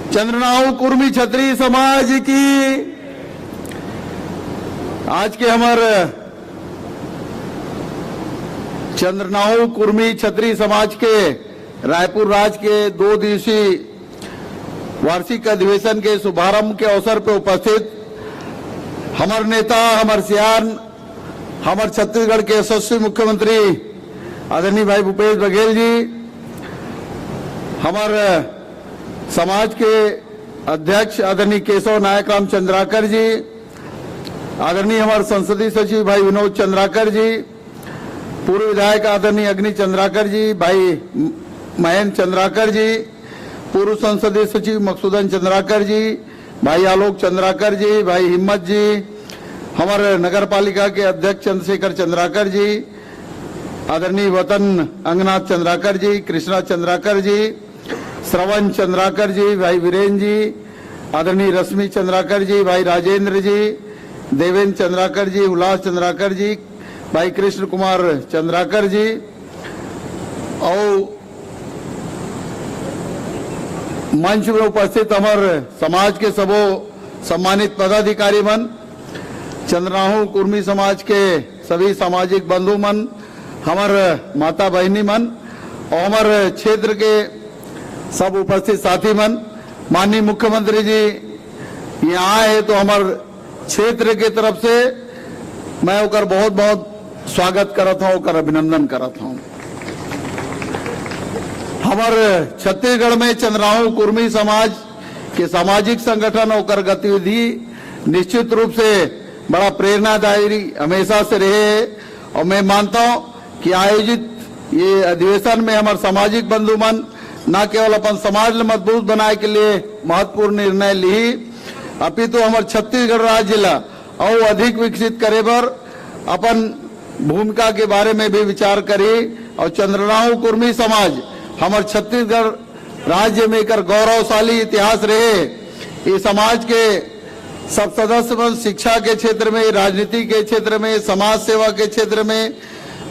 चंद्रनाहु कुर्मी क्षत्रिय समाज की। आज के हमारे चंद्रनाहु कुर्मी क्षत्रिय समाज के रायपुर राज्य के 2 दिवसीय वार्षिक अधिवेशन के शुभारंभ के अवसर पर उपस्थित हमारे नेता, हमारे सियान, हमारे छत्तीसगढ़ के यशस्वी मुख्यमंत्री आदरणीय भाई भूपेश बघेल जी, हमारे समाज के अध्यक्ष आदरणीय केशव नायक राम चंद्राकर जी, आदरणीय हमारे संसदीय सचिव भाई विनोद चंद्राकर जी, पूर्व विधायक आदरणीय अग्नि चंद्राकर जी, भाई महेंद्र चंद्राकर जी, पूर्व संसदीय सचिव मकसूदन चंद्राकर जी, भाई आलोक चंद्राकर जी, भाई हिम्मत जी, हमारे नगर पालिका के अध्यक्ष चंद्रशेखर चंद्राकर जी, आदरणीय वतन अंगनाथ चंद्राकर जी, कृष्णा चंद्राकर जी, श्रवण चंद्राकर जी, भाई वीरेंद्र जी, आदरणीय रश्मि चंद्राकर जी, भाई राजेंद्र जी, देवेंद्र चंद्राकर जी, उल्लास चंद्राकर जी, भाई कृष्ण कुमार चंद्राकर जी और मंच में उपस्थित हमारे समाज के सबो सम्मानित पदाधिकारी मन, चंद्रनाहु कुर्मी समाज के सभी सामाजिक बंधु मन, हमारे माता बहनी मन और हमारे क्षेत्र के सब उपस्थित साथी मन, माननीय मुख्यमंत्री जी यहाँ आए तो हमारे क्षेत्र के तरफ से मैं ओकर बहुत बहुत स्वागत करत हूँ, ओकर अभिनंदन करत हूँ। हमारे छत्तीसगढ़ में चंद्रनाहु कुर्मी समाज के सामाजिक संगठन और गतिविधि निश्चित रूप से बड़ा प्रेरणादायी हमेशा से रहे हैं और मैं मानता हूं कि आयोजित ये अधिवेशन में हमारे सामाजिक बंधु मन न केवल अपन समाज में मजबूत बनाए के लिए महत्वपूर्ण निर्णय ली, अपितु हमारे छत्तीसगढ़ राज्य ला और अधिक विकसित करे पर अपन भूमिका के बारे में भी विचार करी और चंद्रनाहु कुर्मी समाज हमारे छत्तीसगढ़ राज्य में कर गौरवशाली इतिहास रहे। इस समाज के सब सदस्य शिक्षा के क्षेत्र में, राजनीति के क्षेत्र में, समाज सेवा के क्षेत्र में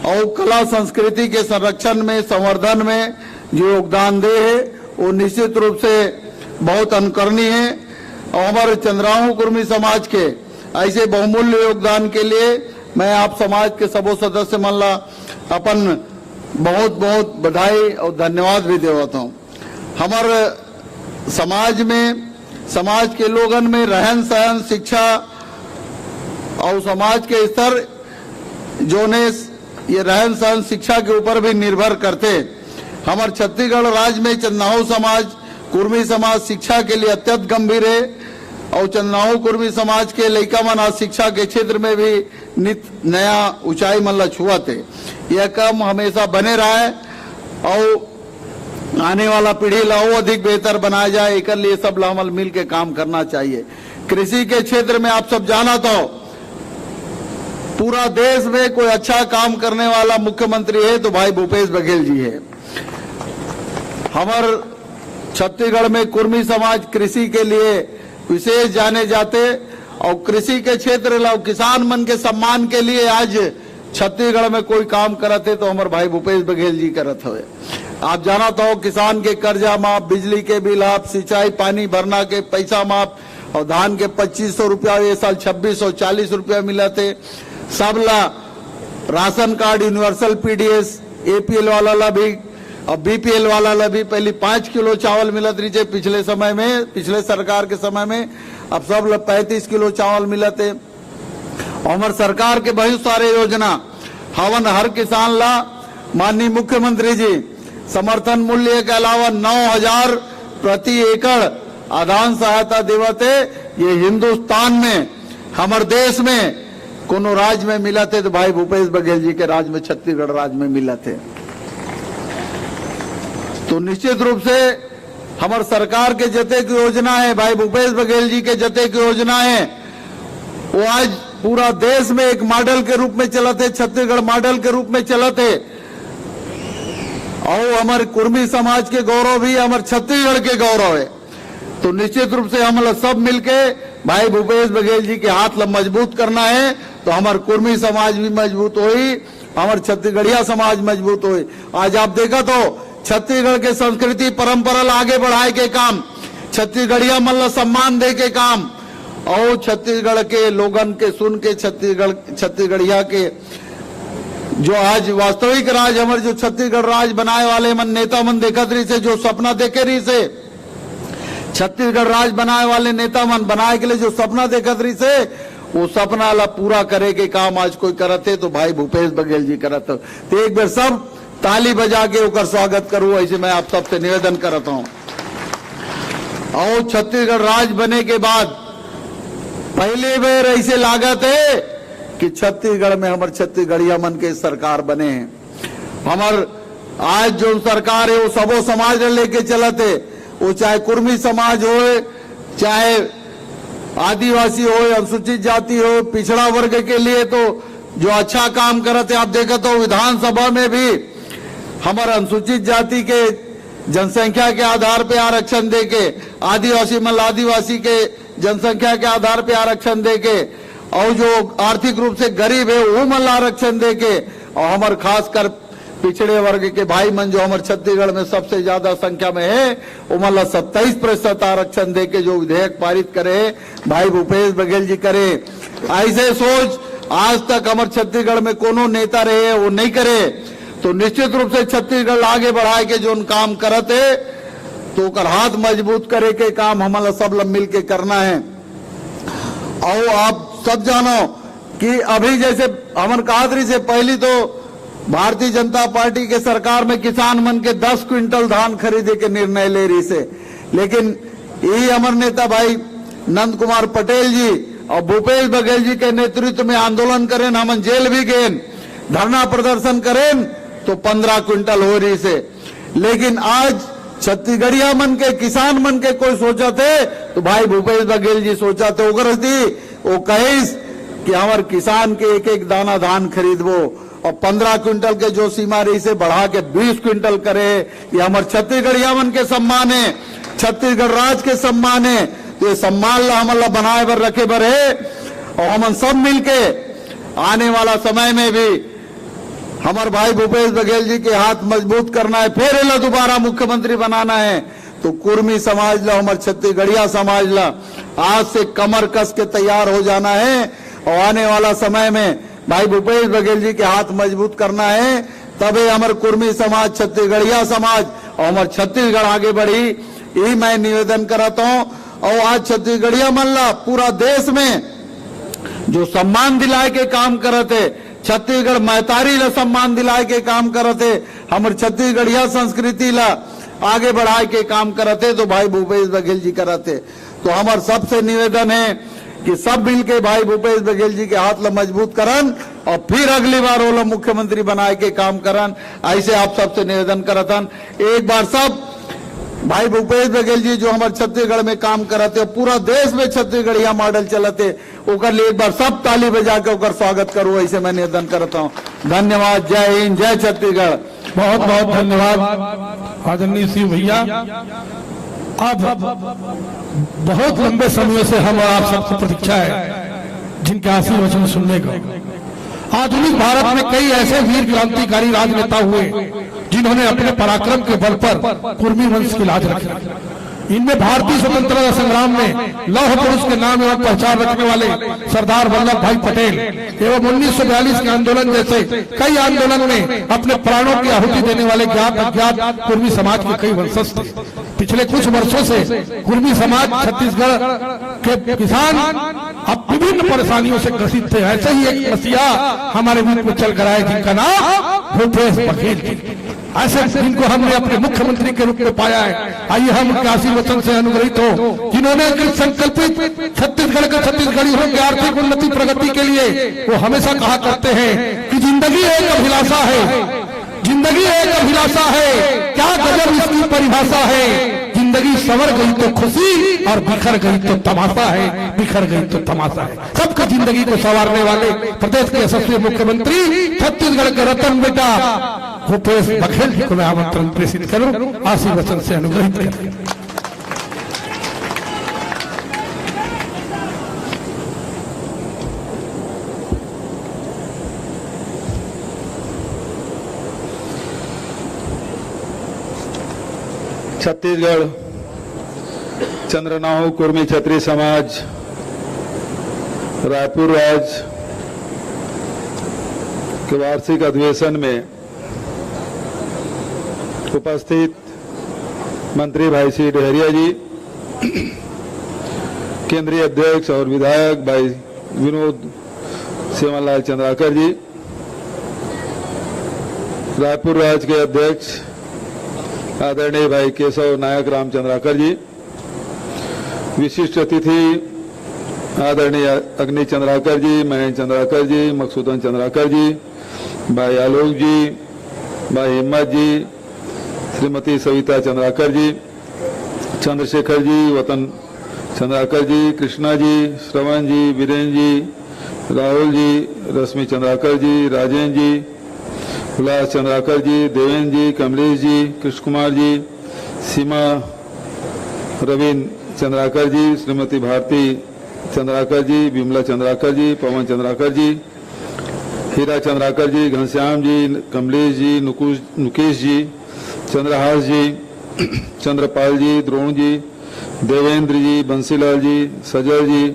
और कला संस्कृति के संरक्षण में, संवर्धन में जो योगदान दे है वो निश्चित रूप से बहुत अनुकरणीय है और हमारे चंद्रनाहु कुर्मी समाज के ऐसे बहुमूल्य योगदान के लिए मैं आप समाज के सबो सदस्य मन ला अपन बहुत बहुत बधाई और धन्यवाद भी देता हूँ। हमारे समाज में, समाज के लोगन में रहन सहन, शिक्षा और समाज के स्तर जो ने ये रहन सहन शिक्षा के ऊपर भी निर्भर करते। हमारे छत्तीसगढ़ राज्य में चंद्रनाहु समाज, कुर्मी समाज शिक्षा के लिए अत्यंत गंभीर है और चंद्रनाहु कुर्मी समाज के लड़का मन आज शिक्षा के क्षेत्र में भी नित नया ऊंचाई मन छुआते। यह काम हमेशा बने रहा है और आने वाला पीढ़ी ला और अधिक बेहतर बनाया जाए, एक लिए सब लामल मिल के काम करना चाहिए। कृषि के क्षेत्र में आप सब जाना तो पूरा देश में कोई अच्छा काम करने वाला मुख्यमंत्री है तो भाई भूपेश बघेल जी है। हमारे छत्तीसगढ़ में कुर्मी समाज कृषि के लिए विशेष जाने जाते और कृषि के क्षेत्र ला किसान मन के सम्मान के लिए आज छत्तीसगढ़ में कोई काम करते तो हमारे भाई भूपेश बघेल जी करत हुए। आप जाना तो किसान के कर्जा माफ, बिजली के बिल आप, सिंचाई पानी भरना के पैसा माफ और धान के 2500 रुपया ये साल 2640 रुपया मिला थे। सब ला ration card, universal PDS, APL वाला ला भी और बीपीएल वाला ला भी पहले 5 किलो चावल मिलत रही पिछले समय में, पिछले सरकार के समय में, अब सब ला 35 किलो चावल मिलते। और हमारे सरकार के बहुत सारे योजना हवन हर किसान ला माननीय मुख्यमंत्री जी समर्थन मूल्य के अलावा 9000 प्रति एकड़ आदान सहायता देवते। ये हिंदुस्तान में हमारे देश में कोनो राज्य में मिला थे तो भाई भूपेश बघेल जी के राज्य में, छत्तीसगढ़ राज्य में मिला थे। तो निश्चित रूप से हमारे सरकार के जते की योजना है, भाई भूपेश बघेल जी के जते की योजना है वो आज पूरा देश में एक मॉडल के रूप में चलते, छत्तीसगढ़ मॉडल के रूप में चलते। और हमारे कुर्मी समाज के गौरव भी हमारे छत्तीसगढ़ के गौरव है। तो निश्चित रूप से हम लोग सब मिलके भाई भूपेश बघेल जी के हाथ ला मजबूत करना है तो हमारे कुर्मी समाज भी मजबूत हुई, हमारे छत्तीसगढ़िया समाज मजबूत हुई। आज आप देखा तो छत्तीसगढ़ के संस्कृति परंपरा ला आगे बढ़ाए के काम, छत्तीसगढ़िया मन ला सम्मान दे के काम और छत्तीसगढ़ के लोगन के सुन के छत्तीसगढ़िया के जो आज वास्तविक राज हमारे जो छत्तीसगढ़ राज बनाए वाले मन नेता मन देखत रही से, जो सपना देखे रही से, छत्तीसगढ़ राज बनाए वाले नेता मन बनाए के लिए जो सपना देखत रही से, वो सपना ला पूरा करे के काम आज कोई करत है तो भाई भूपेश बघेल जी करत। तो एक बार सब ताली बजा के ओकर स्वागत करूं, ऐसे मैं आप सबसे निवेदन करता हूं। और छत्तीसगढ़ राज बने के बाद पहले बार ऐसे लागत है कि छत्तीसगढ़ में हमारे छत्तीसगढ़िया मन के सरकार बने हैं। हमार आज जो सरकार है वो सबो समाज लेके चलत है, वो चाहे कुर्मी समाज हो, चाहे आदिवासी हो, अनुसूचित जाति हो, पिछड़ा वर्ग के लिए तो जो अच्छा काम करते आप देखा तो विधानसभा में भी हमारे अनुसूचित जाति के जनसंख्या के आधार पे आरक्षण देके, आदिवासी मल आदिवासी के जनसंख्या के आधार पे आरक्षण देके, और जो आर्थिक रूप से गरीब है वो मल आरक्षण देके, और हमारे खासकर पिछड़े वर्ग के भाई मन जो हमारे छत्तीसगढ़ में सबसे ज्यादा संख्या में है, वो मतलब 27% आरक्षण देके जो विधेयक पारित करे भाई भूपेश बघेल जी करे। ऐसे सोच आज तक हमारे छत्तीसगढ़ में कोनो नेता रहे वो नहीं करे। तो निश्चित रूप से छत्तीसगढ़ आगे बढ़ाए के जो काम करते तो कर हाथ मजबूत करे के काम हमारा सब लोग मिल के करना है। और आप सब जानो कि अभी जैसे हमारे कादरी से पहली तो भारतीय जनता पार्टी के सरकार में किसान मन के 10 क्विंटल धान खरीदे के निर्णय ले रही से, लेकिन यही अमर नेता भाई नंद कुमार पटेल जी और भूपेश बघेल जी के नेतृत्व में आंदोलन करें, हम जेल भी गए, धरना प्रदर्शन करें तो 15 क्विंटल हो रही से। लेकिन आज छत्तीसगढ़िया मन के किसान मन के कोई सोचा थे तो भाई भूपेश बघेल जी सोचा थे वो कहिस कि हमारे किसान के एक एक दाना धान खरीदबो और 15 क्विंटल के जो सीमा रही से बढ़ा के 20 क्विंटल करे। ये हमारे छत्तीसगढ़िया मन के सम्मान है, छत्तीसगढ़ राज के सम्मान है। तो ये सम्मान ला हमारा बनाए बर रखे बर है, और हम सब मिलके आने वाला समय में भी हमारे भाई भूपेश बघेल जी के हाथ मजबूत करना है, फिर इला दोबारा मुख्यमंत्री बनाना है। तो कुर्मी समाज ला, हमारे छत्तीसगढ़िया समाज ला आज से कमर कस के तैयार हो जाना है, और आने वाला समय में भाई भूपेश बघेल जी के हाथ मजबूत करना है। तबे हमारे कुर्मी समाज, छत्तीसगढ़िया समाज और हमारे छत्तीसगढ़ आगे बढ़ी, यही मैं निवेदन करता हूँ। और आज छत्तीसगढ़िया मल्ला पूरा देश में जो सम्मान दिलाए के काम करते, छत्तीसगढ़ महतारी ला सम्मान दिलाए के काम करते, हमारे छत्तीसगढ़िया संस्कृति ला आगे बढ़ाए के काम करते तो भाई भूपेश बघेल जी करते। तो हमारे सबसे निवेदन है कि सब मिलके भाई भूपेश बघेल जी के हाथ ला मजबूत करन और फिर अगली बार वो लोग मुख्यमंत्री बनाए के काम करन। ऐसे आप सबसे निवेदन करतन। एक बार सब भाई भूपेश बघेल जी जो हमारे छत्तीसगढ़ में काम करते, पूरा देश में छत्तीसगढ़िया मॉडल चलते, ओकर लिए एक बार सब ताली बजा के ओकर स्वागत करो, ऐसे मैं निवेदन करता हूँ। धन्यवाद। जय हिंद, जय छत्तीसगढ़। बहुत बहुत धन्यवाद आदरणीय सिंह भैया। अब बहुत लंबे समय से हम और आप सबको प्रतीक्षा है जिनके आशीर्वचन सुनने का। आधुनिक भारत में कई ऐसे वीर क्रांतिकारी राजनेता हुए जिन्होंने अपने पराक्रम के बल पर कुर्मी वंश की लाज रखी। इनमें भारतीय स्वतंत्रता संग्राम में लौह पुरुष के नाम एवं पहचान रखने वाले सरदार वल्लभ भाई पटेल एवं 1942 के आंदोलन जैसे कई आंदोलन में अपने प्राणों की आहुति देने वाले ज्ञात अज्ञात कुर्मी समाज के कई वंशज थे। पिछले कुछ वर्षों से कुर्मी समाज छत्तीसगढ़ के किसान अब विभिन्न परेशानियों से ग्रसित थे। ऐसे ही एक मसीहा हमारे बीच में चल कर आए जिनका नाम भूपेश बघेल जी। ऐसे जिनको हमने अपने मुख्यमंत्री के रूप में पाया है। आइए हम उनके आशीर्वचन से अनुग्रहित हो, जिन्होंने संकल्पित छत्तीसगढ़ के छत्तीसगढ़ियों की आर्थिक उन्नति प्रगति के लिए वो हमेशा कहा करते हैं कि जिंदगी एक अभिलाषा है, जिंदगी एक अभिलाषा है, क्या गजब इसकी परिभाषा है। जिंदगी संवर गई तो खुशी और बिखर गई तो तमाशा है, बिखर गई तो तमाशा है। सबकी जिंदगी को संवारने वाले प्रदेश के यशस्वी मुख्यमंत्री छत्तीसगढ़ के रतन बेटा भूपेश बघेल जी को मैं आमंत्रण प्रेषित करूं, आशीर्वचन से अनुग्रहित करें। छत्तीसगढ़ चंद्रनाहु कुर्मी छत्री समाज रायपुर राज के वार्षिक अधिवेशन में उपस्थित मंत्री भाई श्री डहरिया जी, केंद्रीय अध्यक्ष और विधायक भाई विनोद सेवालाल चंद्राकर जी, रायपुर राज्य के अध्यक्ष आदरणीय भाई केशव नायक राम चंद्राकर जी, विशिष्ट अतिथि आदरणीय अग्नि चंद्राकर जी, महेंद्र चंद्राकर जी, मकसूदन चंद्राकर जी, भाई आलोक जी, भाई हिम्मत जी, श्रीमती सविता चंद्राकर जी, चंद्रशेखर जी, वतन चंद्राकर जी, कृष्णा जी, श्रवण जी, वीरेंद्र जी, राहुल जी, रश्मि चंद्राकर जी, राजेंद्र जी, उल्लास चंद्राकर जी, देवेंद्र जी, कमलेश जी, कृष्ण कुमार जी, सीमा रवीन चंद्राकर जी, श्रीमती भारती चंद्राकर जी, विमला चंद्राकर जी, पवन चंद्राकर जी, हीरा चंद्राकर जी, घनश्याम जी, कमलेश जी, नुकेश जी, चंद्रहास जी, चंद्रपाल जी, द्रोण जी, देवेंद्र जी, बंसीलाल जी, सजल जी,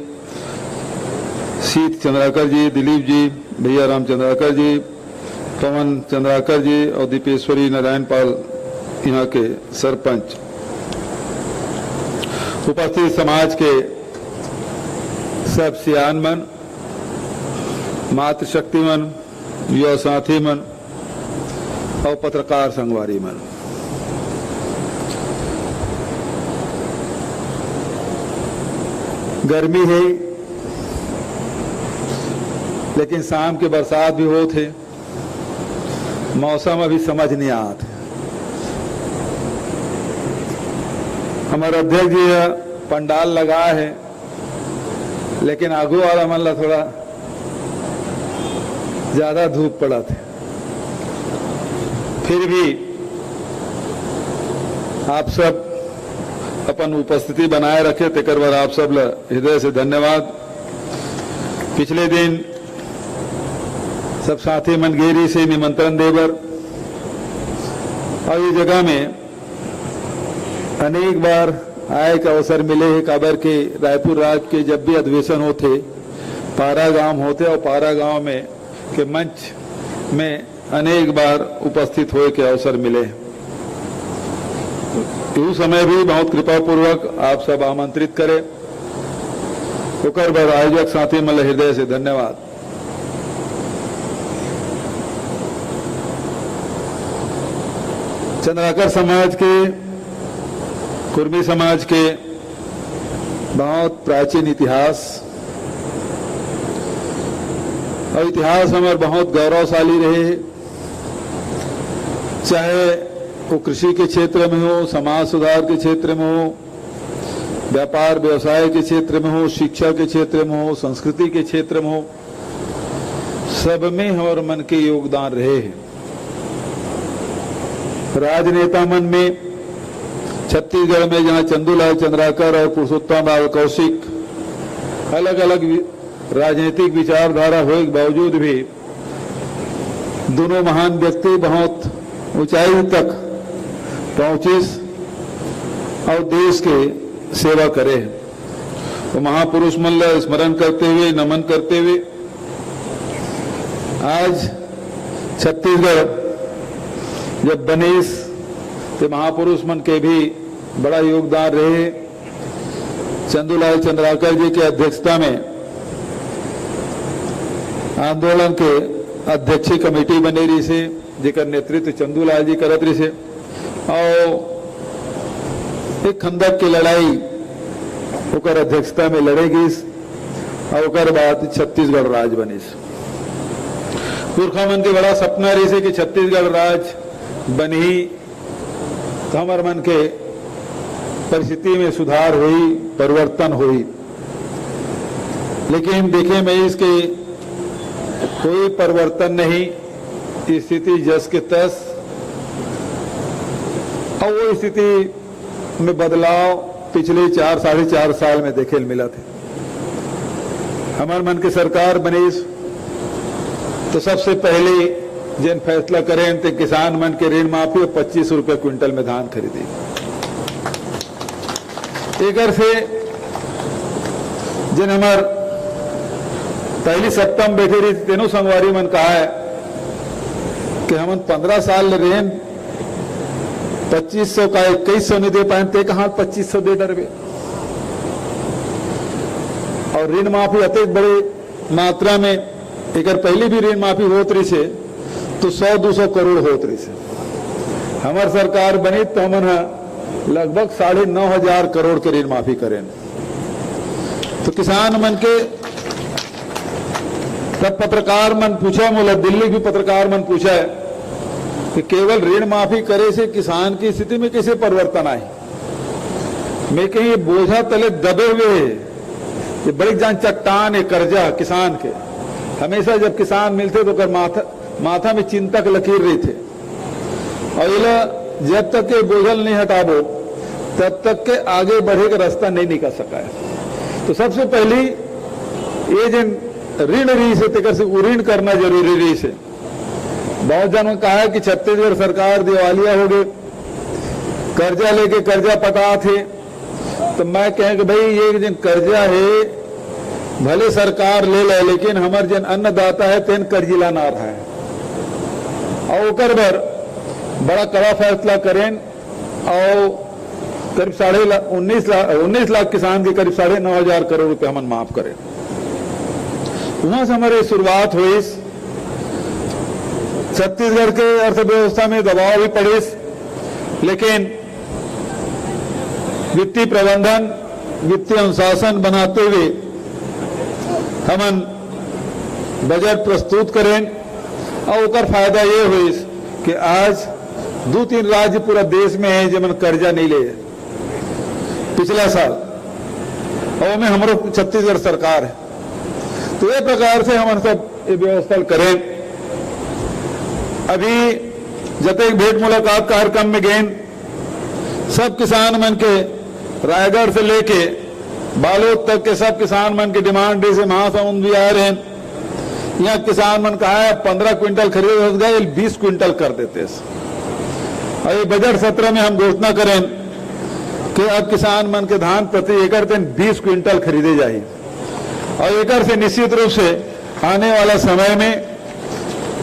शीत चंद्राकर जी, दिलीप जी, भैया राम चंद्राकर जी, पवन चंद्राकर जी और दीपेश्वरी नारायण पाल यहाँ के सरपंच, उपस्थित समाज के सब सियानमन, मातृशक्तिमन, युवा साथी मन और पत्रकार संगवारी मन, गर्मी है लेकिन शाम के बरसात भी हो थे, मौसम अभी समझ नहीं आते। हमारे अध्यक्ष जी पंडाल लगा है लेकिन आगू वाला मन ला थोड़ा ज्यादा धूप पड़ा थे, फिर भी आप सब अपन उपस्थिति बनाए रखे, तेकर बाद आप सब ला हृदय से धन्यवाद। पिछले दिन सब साथी मनगेरी से निमंत्रण देवर और ये जगह में अनेक बार आए का अवसर मिले है। काबर के रायपुर राज्य के जब भी अधिवेशन होते, पारा गांव होते और पारा गांव में के मंच में अनेक बार उपस्थित होए के अवसर मिले। उस समय भी बहुत कृपा पूर्वक आप सब आमंत्रित करे, ओकर बाद आयोजक साथी मन हृदय से धन्यवाद। चंद्राकर समाज के, कुर्मी समाज के बहुत प्राचीन इतिहास और इतिहास हमारे बहुत गौरवशाली रहे, चाहे वो कृषि के क्षेत्र में हो, समाज सुधार के क्षेत्र में हो, व्यापार व्यवसाय के क्षेत्र में हो, शिक्षा के क्षेत्र में हो, संस्कृति के क्षेत्र में हो, सब में हमारे मन के योगदान रहे हैं। राजनेता मन में छत्तीसगढ़ में जहां चंदूलाल चंद्राकर और पुरुषोत्तम राव कौशिक अलग अलग राजनीतिक विचारधारा होने के बावजूद भी दोनों महान व्यक्ति बहुत ऊंचाई तक पहुंचिस और देश के सेवा करे। तो महापुरुष मन ला स्मरण करते हुए, नमन करते हुए आज छत्तीसगढ़ जब बनीस तो महापुरुष मन के भी बड़ा योगदान रहे। चंदूलाल चंद्राकर जी की अध्यक्षता में आंदोलन के अध्यक्षी कमेटी बने रही से, जेकर नेतृत्व चंदूलाल जी करत रही से, और एक खंदक की लड़ाई ओकर अध्यक्षता में लड़ेगी और ओकर बाद छत्तीसगढ़ राज बनीस। पुरखा मन के बड़ा सपना रही से कि छत्तीसगढ़ राज बनी तो हमारे मन के परिस्थिति में सुधार हुई, परिवर्तन हुई, लेकिन देखे में इसके कोई परिवर्तन नहीं, स्थिति जस के तस, और वो स्थिति में बदलाव पिछले 4-4.5 साल में देखे मिला थे। हमारे मन की सरकार बनी तो सबसे पहले जिन फैसला करें तो किसान मन के ऋण माफी और 25 रुपए क्विंटल में धान खरीदी। एक से जिन हमार पहली सप्ताह में बैठे रही तेनों संगवारी मन कहा है कि हम 15 साल ऋण 2500 का 2100 नहीं दे पाए ते कहाँ 2500 दे डरबे। और ऋण माफी अत्यंत बड़ी मात्रा में एक पहली भी ऋण माफी होत रही से तो 100-200 करोड़ होत रही से। हमार सरकार बनी तो हमन लगभग 9,500 करोड़ के ऋण माफी करें। तो किसान मन के तब पत्रकार मन पूछा, मोला दिल्ली भी पत्रकार मन पूछा है कि केवल ऋण माफी करे से किसान की स्थिति में कैसे परिवर्तन आए। मैं कहीं ये बोझा तले दबे हुए है, ये बड़ी जान चट्टान है कर्जा किसान के। हमेशा जब किसान मिलते तो कर माथा में चिंता के लकीर रही थे। और ये जब तक के बोझल नहीं हटाबो तब तक के आगे बढ़े का रास्ता नहीं निकल सका है। तो सबसे पहली ये जिन ऋण रही से तेकर से ऋण करना जरूरी रही से। बहुत जनों ने कहा है कि छत्तीसगढ़ सरकार दिवालिया हो गई, कर्जा लेके कर्जा पटा थे। तो मैं कहें कि भाई ये जिन कर्जा है भले सरकार ले ले, लेकिन हमार जिन अन्नदाता है तेन कर्जिला ना रहा है। और ओकर बर बड़ा कड़ा फैसला करें और करीब 19 लाख किसान के करीब 9,500 करोड़ रुपए हम माफ करें। वहां से हमारी शुरुआत हुई। छत्तीसगढ़ के अर्थव्यवस्था में दबाव भी पड़े, लेकिन वित्तीय प्रबंधन वित्तीय अनुशासन बनाते हुए हमन बजट प्रस्तुत करें। और उसका फायदा ये हुई कि आज 2-3 राज्य पूरा देश में है जमन कर्जा नहीं ले पिछला साल, और में हमारे छत्तीसगढ़ सरकार है। तो ये प्रकार से हम सब ये व्यवस्था करें। अभी जब एक भेंट मुलाकात कार्यक्रम में गए, सब किसान मन के रायगढ़ से लेके बालोद तक के सब किसान मन की डिमांड से महासमुंद भी आ रहे हैं। यहाँ किसान मन कहा है 15 क्विंटल खरीद गए 20 क्विंटल कर देते। और ये बजट सत्र में हम घोषणा करें कि अब किसान मन के धान प्रति एकड़ 20 क्विंटल खरीदे जाए। और एकड़ से निश्चित रूप से आने वाला समय में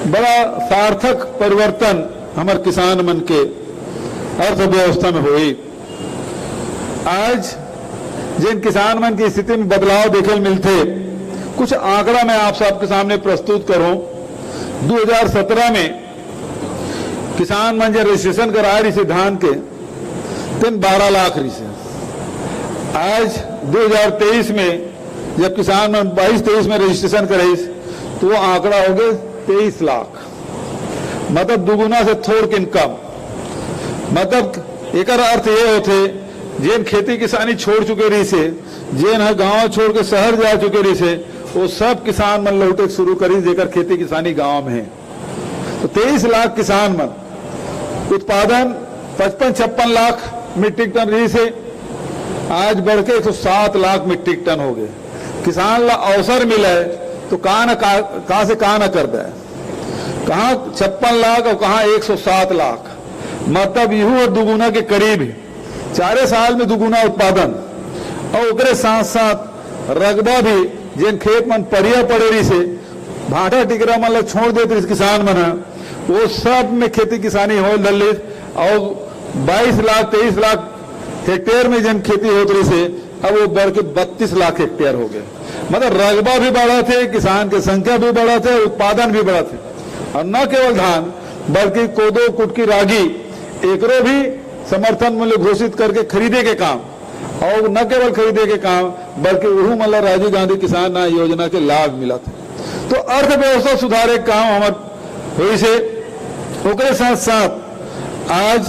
बड़ा सार्थक परिवर्तन हमारे किसान मन के अर्थव्यवस्था में हुई। आज जिन किसान मन की स्थिति में बदलाव देखे मिलते, कुछ आंकड़ा मैं आप सबके सामने प्रस्तुत करूं। 2017 में किसान मन जो रजिस्ट्रेशन करा रही से धान के 12 लाख रही से। आज 2023 में जब किसान मन 22-23 में रजिस्ट्रेशन करे तो वो आंकड़ा हो गए 23 लाख, मतलब दुगुना से थोड़ किन कम। मतलब एक अर्थ ये होते जिन खेती किसानी छोड़ चुके रही से, जिन गांव छोड़ के शहर जा चुके रही से, वो सब किसान मन लौटे शुरू करी जेकर खेती किसानी गांव में है। तो 23 लाख किसान मन उत्पादन 55-56 लाख मीट्रिक टन रही से आज बढ़ के 107 लाख मीट्रिक टन हो गए। किसान ला अवसर मिला है तो कहां से कहां न कर दे, कहां 56 लाख और कहां 107 लाख, मतलब यूं दुगुना के करीब है। 4 साल में दुगुना उत्पादन। और उसके साथ साथ रकबा भी जिन खेत मन परिया पड़े रही से भाटा टिकरा मन छोड़ देते किसान मन, वो सब में खेती किसानी हो डल। और 22 लाख 23 लाख हेक्टेयर में जिन खेती होती रही से अब वो बढ़ के 32 लाख हेक्टेयर हो गए। मतलब रकबा भी बढ़ा थे, किसान की संख्या भी बढ़ा थे, उत्पादन भी बढ़ा थे। और न केवल धान बल्कि कोदो कुटकी रागी एकरो भी समर्थन मूल्य घोषित करके खरीदे के काम, और न केवल खरीदे के काम बल्कि वह मतलब राजीव गांधी किसान योजना के लाभ मिला था। तो अर्थव्यवस्था सुधारे काम हमारे हुई से। उसके साथ साथ आज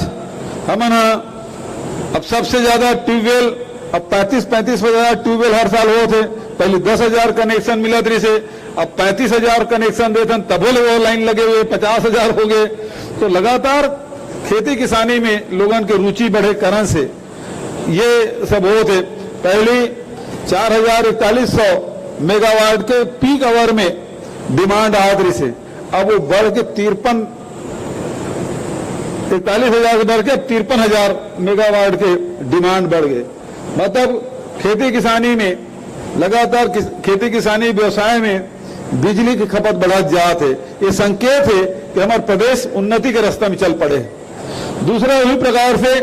हम अब सबसे ज्यादा ट्यूबवेल, अब 35 हजार ट्यूबवेल हर साल हो थे। पहले 10,000 कनेक्शन मिला रही से, अब 35,000 कनेक्शन देते तबो वो लाइन लगे हुए 50,000 हो गए। तो लगातार खेती किसानी में लोगों की रुचि बढ़े कारण से ये सब होते। पहले 4,4100 मेगावाट के पीक आवर में डिमांड आ रही से, अब वो बढ़ के 41,000 बढ़ के 53,000 मेगावाट के डिमांड बढ़ गए। मतलब खेती किसानी में लगातार खेती किसानी व्यवसाय में बिजली की खपत बढ़ा जात है। ये संकेत है कि हमारा प्रदेश उन्नति के रास्ते में चल पड़े। दूसरा इसी प्रकार से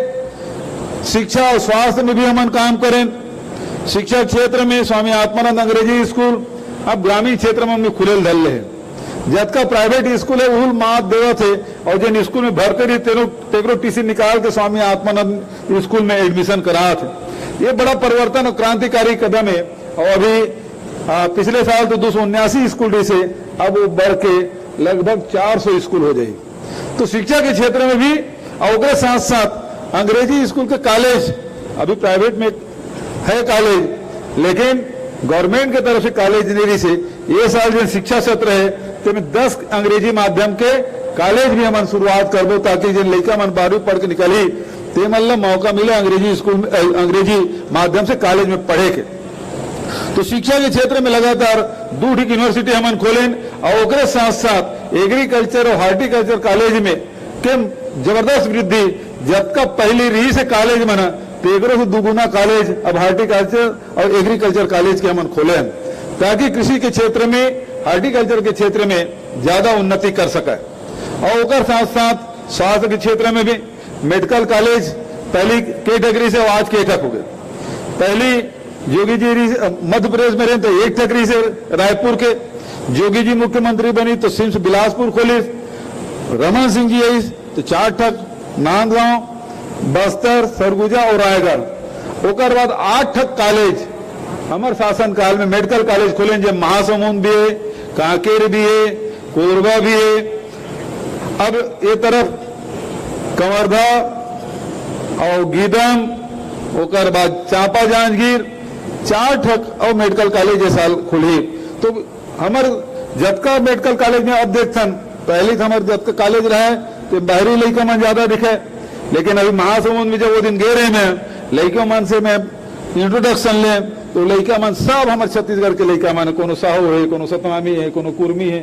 शिक्षा और स्वास्थ्य में भी हम काम करें। शिक्षा क्षेत्र में स्वामी आत्मानंद अंग्रेजी स्कूल अब ग्रामीण क्षेत्र में हमने खुले धल है। जबका प्राइवेट स्कूल है उल मात देव थे और जिन स्कूल में भरकर ही तेगरो टीसी निकाल के स्वामी आत्मानंद स्कूल में एडमिशन करा थे। ये बड़ा परिवर्तन और क्रांतिकारी कदम है। और अभी पिछले साल तो 279 स्कूल से अब वो बढ़ के लगभग 400 स्कूल हो जाए। तो शिक्षा के क्षेत्र में भी और साथ साथ अंग्रेजी स्कूल के कॉलेज अभी प्राइवेट में है कॉलेज, लेकिन गवर्नमेंट के तरफ से कॉलेज नहीं से ये साल जो शिक्षा सत्र है तो 10 अंग्रेजी माध्यम के कॉलेज भी हम शुरुआत करबो ताकि जिन लड़का मन 12वीं पढ़ के निकली ते मतलब मौका मिले अंग्रेजी स्कूल में अंग्रेजी माध्यम से कॉलेज में पढ़े के। तो शिक्षा के क्षेत्र में लगातार 2 यूनिवर्सिटी हम खोलें और साथ साथ एग्रीकल्चर और हार्टिकल्चर कॉलेज में के जबरदस्त वृद्धि। जबका पहली रही से कॉलेज बना तेगरों से 2 गुना कॉलेज अब हार्टिकल्चर और एग्रीकल्चर कॉलेज के हम खोले ताकि कृषि के क्षेत्र में हार्टिकल्चर के क्षेत्र में ज्यादा उन्नति कर सके। और साथ साथ स्वास्थ्य के क्षेत्र में भी मेडिकल कॉलेज पहली कैटेगरी से आज के टक हो गए। पहली जोगी जी मध्य प्रदेश में रहे तो 1 टकरी से रायपुर के जोगी जी मुख्यमंत्री बनी तो सिम्स बिलासपुर खोली। रमन सिंह जी आई तो 4 ठक नांदगांव, बस्तर, सरगुजा और रायगढ़। ओकर बाद 8 ठक कॉलेज हमारे शासन काल में मेडिकल कॉलेज खोले जब महासमुंद भी है, कांकेर भी है, कोरबा भी है। अब ये तरफ कंवरधा और गीदम ओकर बाद चांपा जांजगीर 4 ठक और मेडिकल कॉलेज ये साल खुली। तो हमारे जतका मेडिकल कॉलेज में अब देखथन पहले हमारे जतका कॉलेज रहे तो बाहरी लड़का मन ज्यादा दिखे, लेकिन अभी महासमुंद में जब वो दिन गए रहे में लड़का मन से मैं इंट्रोडक्शन ले तो लड़का मन सब हमारे छत्तीसगढ़ के लड़का मन कोनो साहू है, कोनो सतनामी है, कोनो कुर्मी है,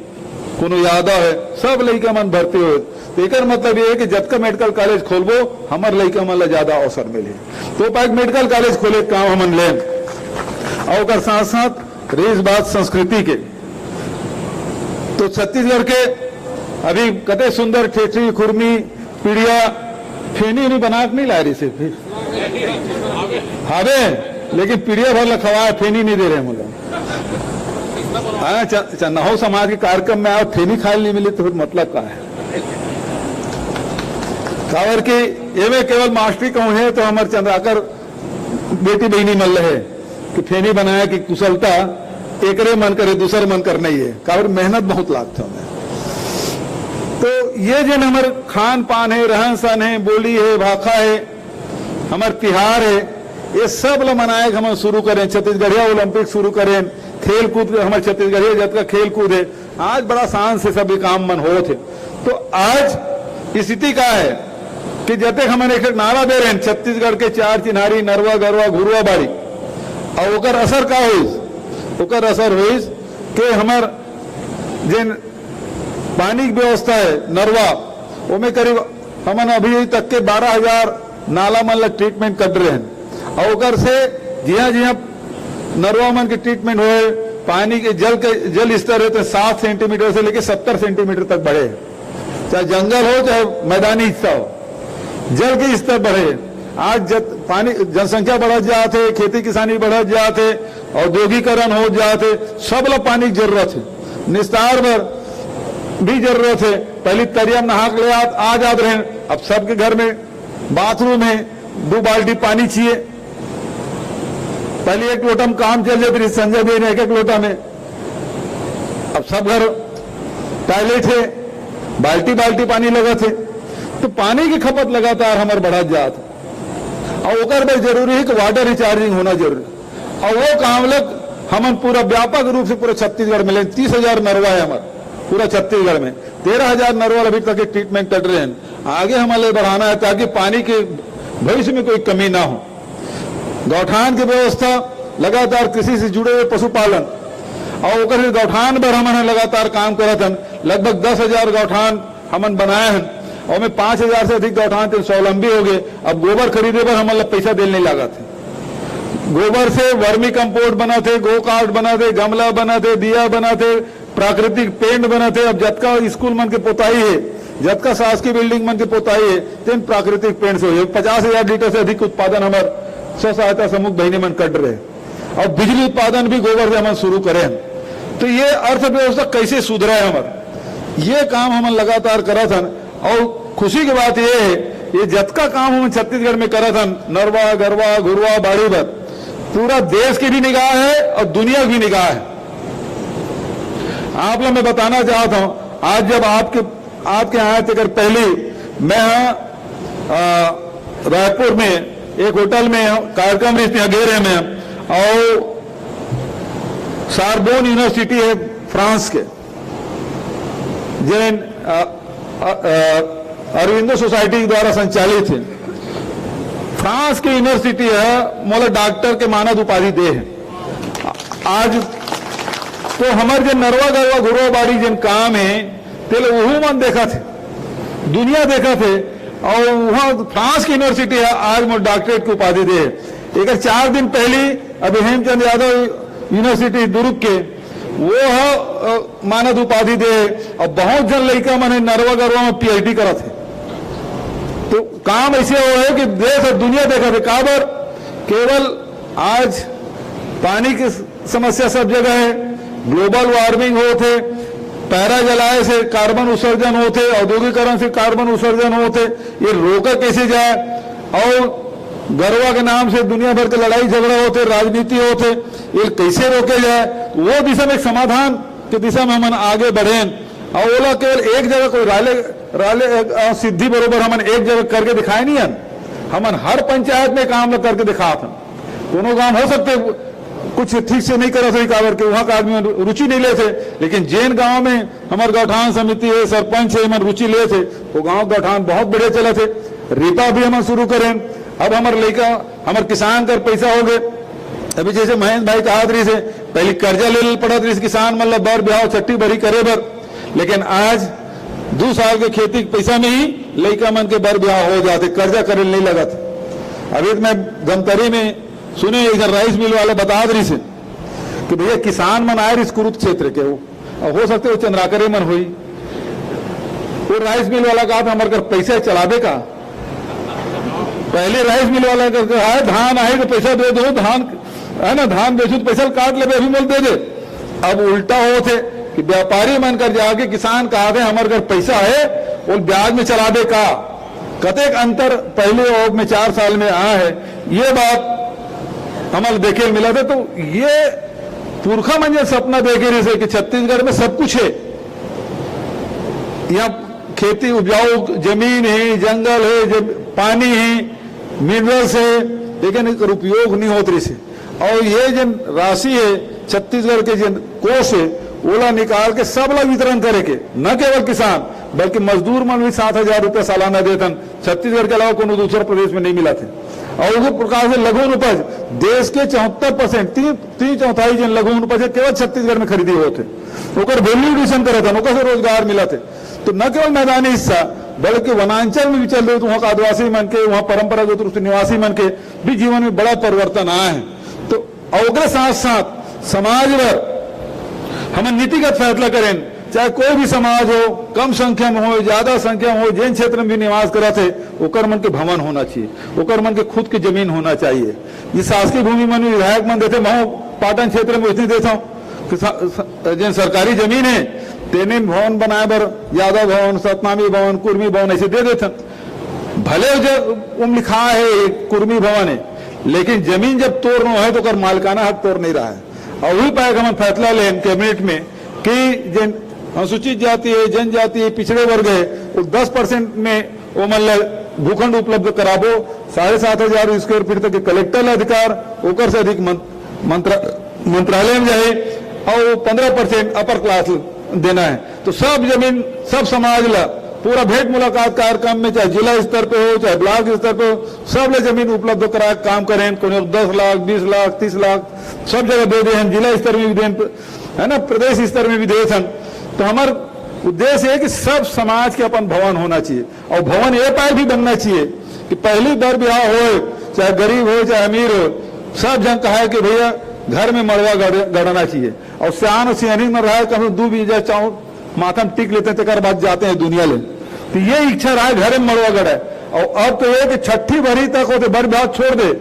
कोनो यादव है, सब लड़का मन भर्ती हो। तो एक मतलब ये है कि जब का मेडिकल कॉलेज खोलबो हमारे लड़का मन ज्यादा अवसर मिले तो पाक मेडिकल कॉलेज खोले काम हमन ले। और साथ साथ रही बात संस्कृति के तो छत्तीसगढ़ के अभी कते सुंदर ठेठी खुरमी पीड़िया फेनी नहीं बना नहीं ला रही से हावे, लेकिन पीड़िया भर लखवा फेनी नहीं दे रहे मुझे। हाँ चन्नाहो समाज के कार्यक्रम में आओ फेनी खाए नहीं मिली तो फिर मतलब क्या है। कावर की ये में केवल मास्टरी कहूँ है तो हमारे चंद्राकर बेटी बहनी मल रहे कि फेनी बनाया कि कुशलता एकरे मन करे दूसरे मन करना ही है। कावर मेहनत बहुत लागता है। तो ये जो हमारे खान पान है, रहन सहन है, बोली है, भाषा है, हमारे तिहार है, ये सब ला मनाए हम शुरू करें। छत्तीसगढ़िया ओलंपिक शुरू करें, खेल कूद हमारे छत्तीसगढ़िया जब का खेल कूद है आज बड़ा शान से सभी काम मन हो थे। तो आज स्थिति का है कि जब तक हमारे एक नारा दे रहे हैं छत्तीसगढ़ के 4 चिन्हारी नरवा गरवा घुरुआ बाड़ी और ओकर असर का होइस, ओकर असर होइस कि हमार जिन पानी की व्यवस्था है नरवा वो में करीब हमन अभी तक के 12,000 नाला मन ला ट्रीटमेंट कर रहे हैं। और ओकर से जिया जिया नरवा मन के ट्रीटमेंट हुए पानी के जल स्तर है तो 7 सेंटीमीटर से लेकर 70 सेंटीमीटर तक बढ़े। चाहे जंगल हो चाहे मैदानी हिस्सा हो, जल के स्तर बढ़े। आज पानी जनसंख्या बढ़त जाते, खेती किसानी बढ़त जाते, औद्योगिकरण हो जाते, सब लोग पानी की जरूरत है, निस्तार भर भी जरूरत है। पहले तरिया नहा के आ जाते रहे, अब सबके घर में बाथरूम में 2 बाल्टी पानी चाहिए। पहले 1 लोटा में काम चल जाते, संजय भी 1-1 लोटा में। अब सब घर टॉयलेट है, बाल्टी बाल्टी पानी लगा थे। तो पानी की खपत लगातार हमारे बढ़ा जात और ओकर पर जरूरी है कि वाटर रिचार्जिंग होना जरूरी। और वो काम लग हम पूरा व्यापक रूप से पूरे छत्तीसगढ़ में 30,000 नरवा है हमारे पूरा छत्तीसगढ़ में। 13,000 नरवा अभी तक ट्रीटमेंट कर रहे हैं। आगे हमारे बढ़ाना है ताकि पानी के भविष्य में कोई कमी ना हो। गौठान की व्यवस्था लगातार कृषि से जुड़े हुए पशुपालन और गौठान पर हमने लगातार काम करत हन। लगभग 10,000 गौठान हमन बनाए हैं और में 5,000 से अधिक गौठान स्वावलंबी हो गए। अब गोबर खरीदे पर हमारे पैसा देने नहीं लगा थे। गोबर से वर्मी कंपोस्ट बनाते, गो कार्ड बनाते, गमला बनाते, दिया बनाते, प्राकृतिक पेंट बना थे, अब जतका स्कूल मन के पोताई है, जतका शासकीय बिल्डिंग मन के पोताई है, तेन प्राकृतिक पेंट से हो 50,000 लीटर से अधिक उत्पादन हमार स्व सहायता समूह बहनी मन कर रहे, और बिजली उत्पादन भी गोबर से हम शुरू करें। तो ये अर्थव्यवस्था कैसे सुधरा है हमार, ये काम हम लगातार करा था। और खुशी की बात ये है, ये जतका काम हम छत्तीसगढ़ में करा था, नरवा गरवा घुरवा बाड़ी भर, पूरा देश की भी निगाह है और दुनिया की निगाह है। आप लोग मैं बताना चाहता हूं, आज जब आपके आए थे, पहले मैं रायपुर में एक होटल में कार्यक्रम में घेरे में, और सार्बोन यूनिवर्सिटी है फ्रांस के, जैन अरविंदो सोसाइटी द्वारा संचालित है, फ्रांस की यूनिवर्सिटी है, मोला डॉक्टर के मानद उपाधि दे है। आज तो हमारे जो नरवा गरवा घुरवा बाड़ी जिन काम है, तेल वह मन देखा थे, दुनिया देखा थे, और वहां फ्रांस की यूनिवर्सिटी है, आज मोला डॉक्टरेट की उपाधि दे है। एक 4 दिन पहले अभी हेमचंद यादव यूनिवर्सिटी दुर्ग के वो मानद उपाधि दे, और बहुत जन लड़का मैंने नरवा गरवा में PhD करा थे। तो काम ऐसे हो है कि देश और दुनिया देखा थे, काबर केवल आज पानी की समस्या सब जगह है, ग्लोबल वार्मिंग होते, पैरा जलाए से कार्बन उत्सर्जन होते, औद्योगिकरण से कार्बन उत्सर्जन होते, ये रोका कैसे जाए, और गरवा के नाम से दुनिया भर के लड़ाई झगड़ा होते, राजनीति होते, ये कैसे रोके जाए, वो दिशा में एक समाधान की दिशा में हम आगे बढ़े। और ओला केवल एक जगह कोई राले सिद्धि बरोबर हमन एक जगह करके दिखाए नहीं हन, हमन हर पंचायत में काम करके दिखा था। दोनों काम हो सकते कुछ ठीक से नहीं करा सही काबर के वहां का आदमी रुचि नहीं ले थे, लेकिन जैन गांव में हमारे गौठान समिति है, सरपंच है, मन रुचि ले थे, वो गांव गौठान बहुत बढ़िया चला थे। रिपा भी हम शुरू करें, अब हमारे लड़का हमारे किसान कर पैसा हो गए। अभी जैसे महेंद्र भाई कहा रही से पहले कर्जा ले पड़ा रही किसान मतलब बर ब्याह छठी भरी करे बर, लेकिन आज 2 साल के खेती के पैसा में ही लड़का मन के बर ब्याह हो जाते, कर्जा करे नहीं लगा था। अभी मैं धमतरी में सुने एक राइस मिल वाले बता रही से कि भैया किसान मन आए इस कुरुत क्षेत्र के, वो हो सकते वो चंद्राकरे मन हुई, वो राइस मिल वाला कहा था हमारे घर पैसा चलावे का, पहले राइस मिल वाला कहा धान आए तो पैसा दे दो, धान है ना, धान बेचू तो पैसा काट ले, अभी मोल दे दे। अब उल्टा हो थे कि व्यापारी मन कर जाके किसान कहा थे हमारे घर पैसा है, वो ब्याज में चलावे का, कतेक अंतर पहले और में 4 साल में आया है। ये बात हमारे देखे मिला था। तो ये पुरखा मंजिल सपना देखे रहे से कि छत्तीसगढ़ में सब कुछ है, यहाँ खेती उपजाऊ जमीन है, जंगल है, पानी है, मिनरल्स है, लेकिन एक उपयोग नहीं होते से। और ये जो राशि है छत्तीसगढ़ के जो कोष है ओला निकाल के सब लोग वितरण करे के, न केवल किसान बल्कि मजदूर मन भी 7,000 रुपया सालाना देतन, छत्तीसगढ़ के अलावा कोनो दूसरे प्रदेश में नहीं मिला थे। और उसी प्रकार से लघु उपज देश के 74%, 3/4 जन लघु उपज केवल छत्तीसगढ़ में खरीदी होते, वैल्यू एडिशन करे थे, से रोजगार मिला थे। तो न केवल मैदानी हिस्सा बल्कि वनांचल में भी चल रहे, तो वहां का आदिवासी मन के, वहां परंपरागत रूप से निवासी मन के भी जीवन में बड़ा परिवर्तन आया है। तो और साथ साथ समाज भर हम नीतिगत फैसला करें, चाहे कोई भी समाज हो, कम संख्या में हो ज्यादा संख्या में हो, जिन क्षेत्र में भी निवास करा थे ओकर मन के भवन होना चाहिए, ओकर मन के खुद की जमीन होना चाहिए। ये शासकीय भूमि मन विधायक मन देते, मैं पाटन क्षेत्र में इतनी देता हूँ जिन सरकारी जमीन है तेने भवन बनाए बर यादव भवन, सतनामी भवन, कुर्मी भवन ऐसे दे देते। भले जो लिखा है कुर्मी भवन है, लेकिन जमीन जब तोड़ है तो कर मालिकाना हक तोड़ नहीं रहा है। और वही पाए हम फैसला लें कैबिनेट में कि जिन अनुसूचित जाति है, जनजाति है, पिछड़े वर्ग है, वो 10% में वो मतलब भूखंड उपलब्ध कराबो, 7,500 स्क्वायर फीट तक कलेक्टर अधिकार, ओकर से अधिक मंत्रालय में जाए, और 15% अपर क्लास देना है। तो सब जमीन सब समाज ला पूरा भेंट मुलाकात कार्यक्रम में, चाहे जिला स्तर पे हो चाहे ब्लॉक स्तर पे हो, सब ले जमीन उपलब्ध करा काम करें। कोई 10 लाख 20 लाख 30 लाख सब जगह दे दे, जिला स्तर में भी दे, है ना, प्रदेश स्तर में भी दे। तो हमारा उद्देश्य है कि सब समाज के अपन भवन होना चाहिए, और भवन ये पाए भी बनना चाहिए कि पहली बार ब्याह हो, चाहे गरीब हो चाहे अमीर हो, सब जन कहा कि भैया घर में मड़वा गड़ना चाहिए और सियान सियानी में रहा कभी 2 बीजा चाहो माथा में टिक लेते हैं तेकर बाद जाते हैं दुनिया ले। तो ये इच्छा रहा है घर में मड़वा गड़ा। और अब तो ये कि छठी भरी तक होते बड़ बात छोड़ दे,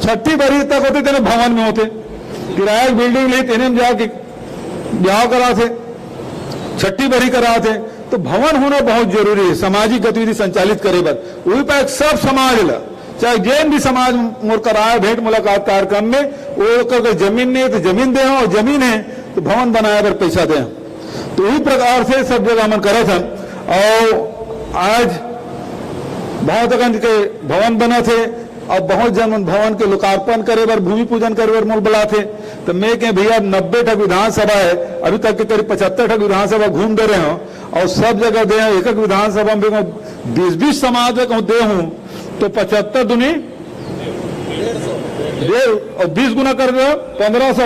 छठी भरी तक होते तेरे भवन में होते किराया बिल्डिंग ली तेने जाके ब्याह करा थे, छठी भरी करा थे। तो भवन होना बहुत जरूरी है सामाजिक गतिविधि संचालित करे बर। वही पर सब समाज ला चाहे जैन भी समाज मोर कराया भेंट मुलाकात कार्यक्रम में वो कर जमीन नहीं तो जमीन दे और जमीन है तो भवन बनाया बर पैसा दे। तो इसी प्रकार से सब जगह मन करे थे और आज बहुत के भवन बना थे और बहुत जन भवन के लोकार्पण करे बर भूमि पूजन करे बर मोल बुला थे। तो मैं कह भैया 90 ठक विधानसभा है अभी तक के करीब 75 ठक विधानसभा घूम दे रहे हो और सब जगह दे एक एक विधानसभा में 20-20 समाज में दे हूं तो 75 दुनी 20 गुना कर दो 1500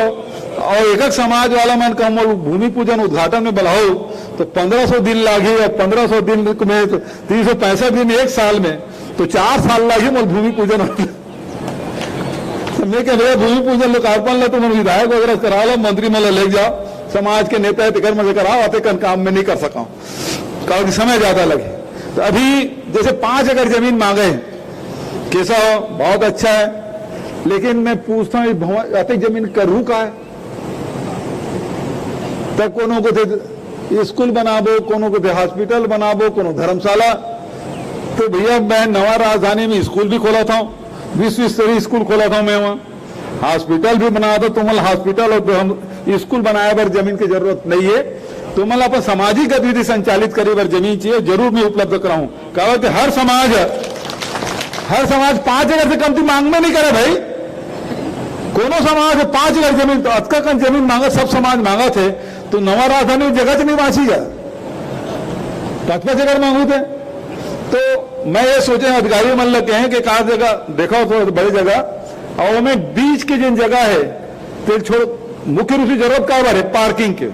और एक एक समाज वाला मन का भूमि पूजन उद्घाटन में बुलाओ तो 1500 दिन लागे और 1500 दिन में 365 दिन एक साल में तो 4 साल लागे मोल भूमि पूजन मैं क्या भैया भूमि पूजन लोकार्पण ला तो मैं विधायक वगैरह करा लो मंत्री में ले जाओ समाज के नेता टिकर मजे कराओ आते कन काम में नहीं कर सका कारण समय ज्यादा लगे। तो अभी जैसे 5 एकड़ जमीन मांगे कैसा बहुत अच्छा है लेकिन मैं पूछता हूँ आते जमीन करूँ का है तब कोनो को थे स्कूल बनाबो कोनो को थे हॉस्पिटल बनाबो कोनो धर्मशाला। तो भैया मैं नवा राजधानी में स्कूल भी खोला था 20 स्तरीय स्कूल खोला था मैं वहाँ हॉस्पिटल भी बनाया था। तो मतलब हॉस्पिटल और हम स्कूल बनाया बर जमीन की जरूरत नहीं है तो मतलब अपन सामाजिक गतिविधि संचालित करे बर जमीन चाहिए जरूर मैं उपलब्ध कराऊं। कहा कि हर समाज 5 एकड़ से कम की मांग में नहीं करे भाई कोनो समाज 5 एकड़ जमीन तो अतका कन जमीन मांगा सब समाज मांगा थे तो नवा राजधानी जगह नहीं बांची जा 5 एकड़ मांगू थे। तो मैं ये सोचे अधिकारी मन लग कहें कि कहा जगह देखो तो बड़ी जगह और में बीच की जिन जगह है तो छोड़ मुख्य रूप से जरूरत का है पार्किंग के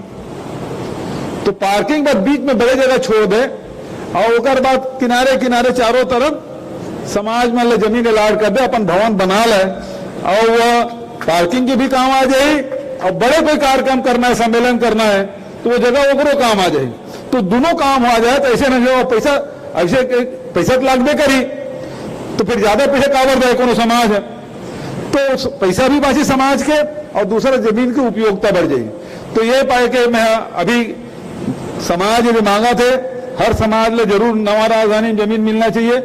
तो पार्किंग पर बीच में बड़े जगह छोड़ दे और उसके बाद किनारे किनारे चारों तरफ समाज में जमीन अलाट कर दे अपन भवन बना ले और वह पार्किंग के भी काम आ जाए और बड़े कोई कार्यक्रम करना है सम्मेलन करना है तो वो जगह ओकरो काम आ जाए। तो दोनों काम हो जाए तो ऐसे न जो पैसा ऐसे पैसा तो लागबे करी तो फिर ज्यादा पैसा कावर दे कोनो समाज है तो पैसा भी बाची समाज के और दूसरा जमीन की उपयोगिता बढ़ जाएगी। तो ये पाए कि मैं अभी समाज ये मांगा थे हर समाज ले जरूर नवा राजधानी जमीन मिलना चाहिए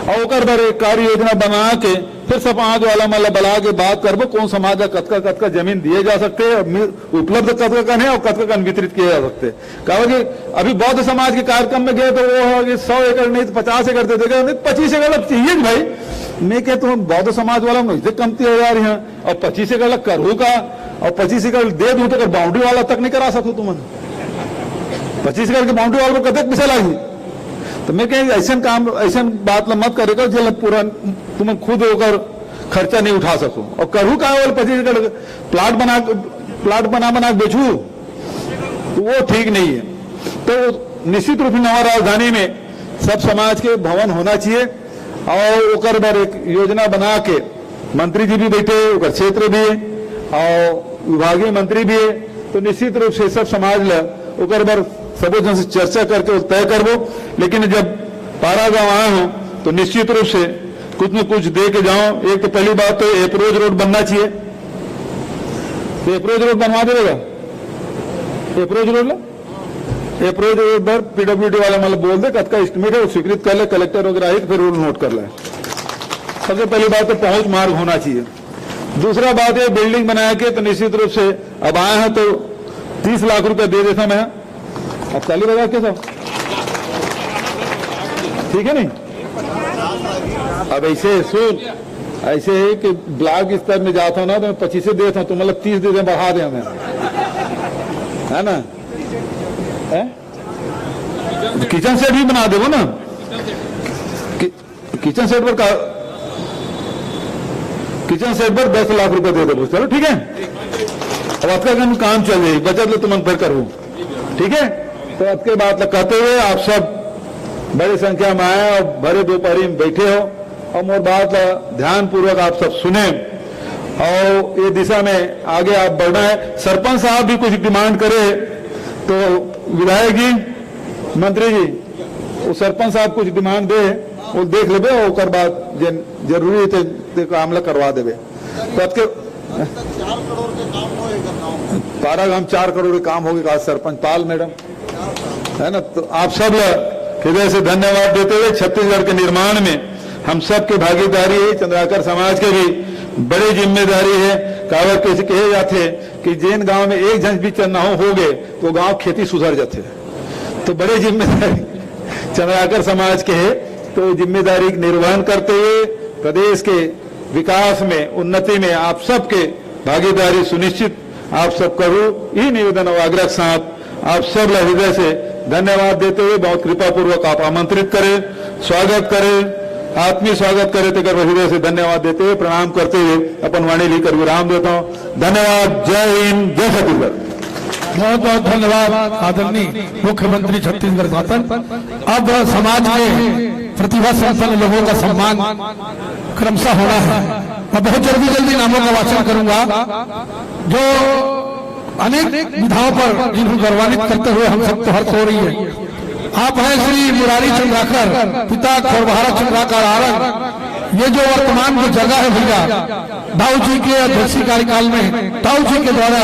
और ओकर पर एक कार्य योजना बना के फिर समाज वाला मतलब बुला के बात करबो कौन समाज कतका जमीन दिए जा सकते हैं उपलब्ध कतका कन है और कतका कन वितरित किए जा सकते हैं। कहा कि अभी बौद्ध समाज के कार्यक्रम में गए तो वो 100 एकड़ नहीं तो 50 एकड़ दे देगा नहीं 25 एकड़ लग चाहिए भाई। मैं कहता हूँ बौद्ध समाज वाला मुझे कमती हो जा रही है और 25 एकड़ लग करूँ का और 25 एकड़ दे दूं तो बाउंड्री वाला तक नहीं करा सकूं तुम 25 एकड़ की बाउंड्री वाला को कतक पैसा लागी। तो मैं कहीं ऐसा काम ऐसा बात मत करेगा जो पूरा तुम खुद होकर खर्चा नहीं उठा सको और करूँ का 25 एकड़ प्लाट बना बेचू तो वो ठीक नहीं है। तो निश्चित रूप से नवा राजधानी में सब समाज के भवन होना चाहिए और ओकर पर एक योजना बना के मंत्री जी भी बैठे ओकर क्षेत्र भी है और विभागीय मंत्री भी है तो निश्चित रूप से सब समाज ला ओकर पर सबो जन से चर्चा करके तय करबो। लेकिन जब पारा गांव आए हो तो निश्चित रूप से कुछ न कुछ दे के जाओ। एक तो पहली बात तो एप्रोच रोड बनना चाहिए तो एप्रोच रोड बनवा देगा एप्रोच रोड पर पीडब्ल्यूडी वाला मतलब बोल दे कतका एस्टिमेट है वो स्वीकृत कर ले कलेक्टर वगैरह फिर रूल नोट कर ले। सबसे पहली बात तो पहुंच मार्ग होना चाहिए। दूसरा बात है बिल्डिंग बना के तो निश्चित रूप से अब आए हैं तो 30 लाख रुपए दे देता मैं अब 40 हजार के सब ठीक है नहीं। अब ऐसे सुन ऐसे है कि ब्लॉक स्तर में जाता हूं ना तो मैं 25 देता हूं तो मतलब 30 दे बढ़ा दे हमें है ना है? किचन सेट भी बना देवो ना किचन सेट पर किचन सेट पर 10 लाख रुपए दे दो चलो ठीक है। अब आपका काम चल जाए बचत ले तुम फिर करूं ठीक है। तो आपके बात कहते हुए आप सब बड़ी संख्या में आए और भरे दोपहरी में बैठे हो और मोर बात ध्यान पूर्वक आप सब सुने और ये दिशा में आगे आप बढ़ना है। सरपंच साहब भी कुछ डिमांड करे तो विधायक जी, मंत्री जी, वो सरपंच साहब कुछ डिमांड दे, वो देख लेबे और ओकर बाद जरूरी थे काम करवा देवे। तो 4 करोड़ के काम हो गए सरपंच पाल मैडम, है ना। तो आप सब हृदय से धन्यवाद देते हुए छत्तीसगढ़ के निर्माण में हम सब की भागीदारी है। चंद्राकर समाज के भी बड़ी जिम्मेदारी है। कहावत कैसे कहे जाते कि जिन गांव में एक जन भी चन्नाव हो गए तो गांव खेती सुधर जाते। तो बड़ी जिम्मेदारी चंद्राकर समाज के है। तो जिम्मेदारी निर्वहन करते हुए प्रदेश के विकास में, उन्नति में आप सबके भागीदारी सुनिश्चित आप सब करो, ये निवेदन और आग्रह के साथ आप सब हृदय से धन्यवाद देते हुए बहुत कृपा पूर्वक आप आमंत्रित करें, स्वागत करें, आत्मीय स्वागत करें। तो हृदय से धन्यवाद देते हुए, प्रणाम करते हुए अपन वाणी लेकर विराम देता हूं। धन्यवाद। जय हिंद, जय छत्तीसगढ़। बहुत बहुत धन्यवाद आदरणीय मुख्यमंत्री छत्तीसगढ़ शासन। अब समाज के प्रतिभा संपन्न लोगों का सम्मान क्रमशः होना है। मैं बहुत जल्दी नामों का वाचन करूंगा जो अनेक विधाओं पर जिनको गौरवान्वित करते हुए हम सबको हर्ष हो रही है। आप हैं श्री मुरारी चंद्राकर, पिता खोरबहारा चंद्राकर आरंग। ये जो वर्तमान जो जगह है भैया, दाऊ जी के अध्यक्षीय कार्यकाल में दाऊ जी के द्वारा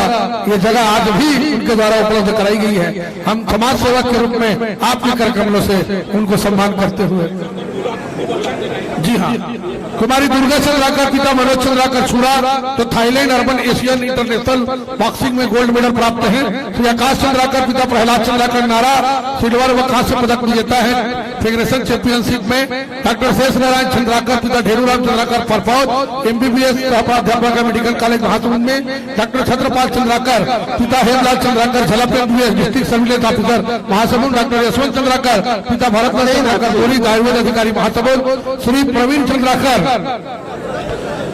ये जगह आज भी उनके द्वारा उपलब्ध कराई गई है। हम समाज सेवक के रूप में आपके कार्यक्रमों से उनको सम्मान करते हुए, जी हाँ, कुमारी दुर्गा चंद्राकर, पिता मनोज चंद्राकर छुरा, तो Thailand urban Asian international boxing में गोल्ड मेडल प्राप्त है। श्री आकाश चंद्राकर, पिता प्रहलाद चंद्राकर नारा, सिल्वर व कांस्य पदक विजेता है फेडरेशन चैंपियनशिप में। डॉक्टर शेष नारायण चंद्राकर, पिता ढेरूराम चंद्राकर फरफौज, एमबीबीएस प्राध्यापक मेडिकल कॉलेज महासमुंद में। डॉक्टर छत्रपाल चंद्राकर, पिता Hemlal Chandrakar, Jhalap MBBS district surveillance officer Mahasamund. Doctor Yashwant Chandrakar, पिता भरतलाल चंद्राकर, गोली आयुर्वेद अधिकारी महासमुंद। श्री प्रवीण चंद्राकर,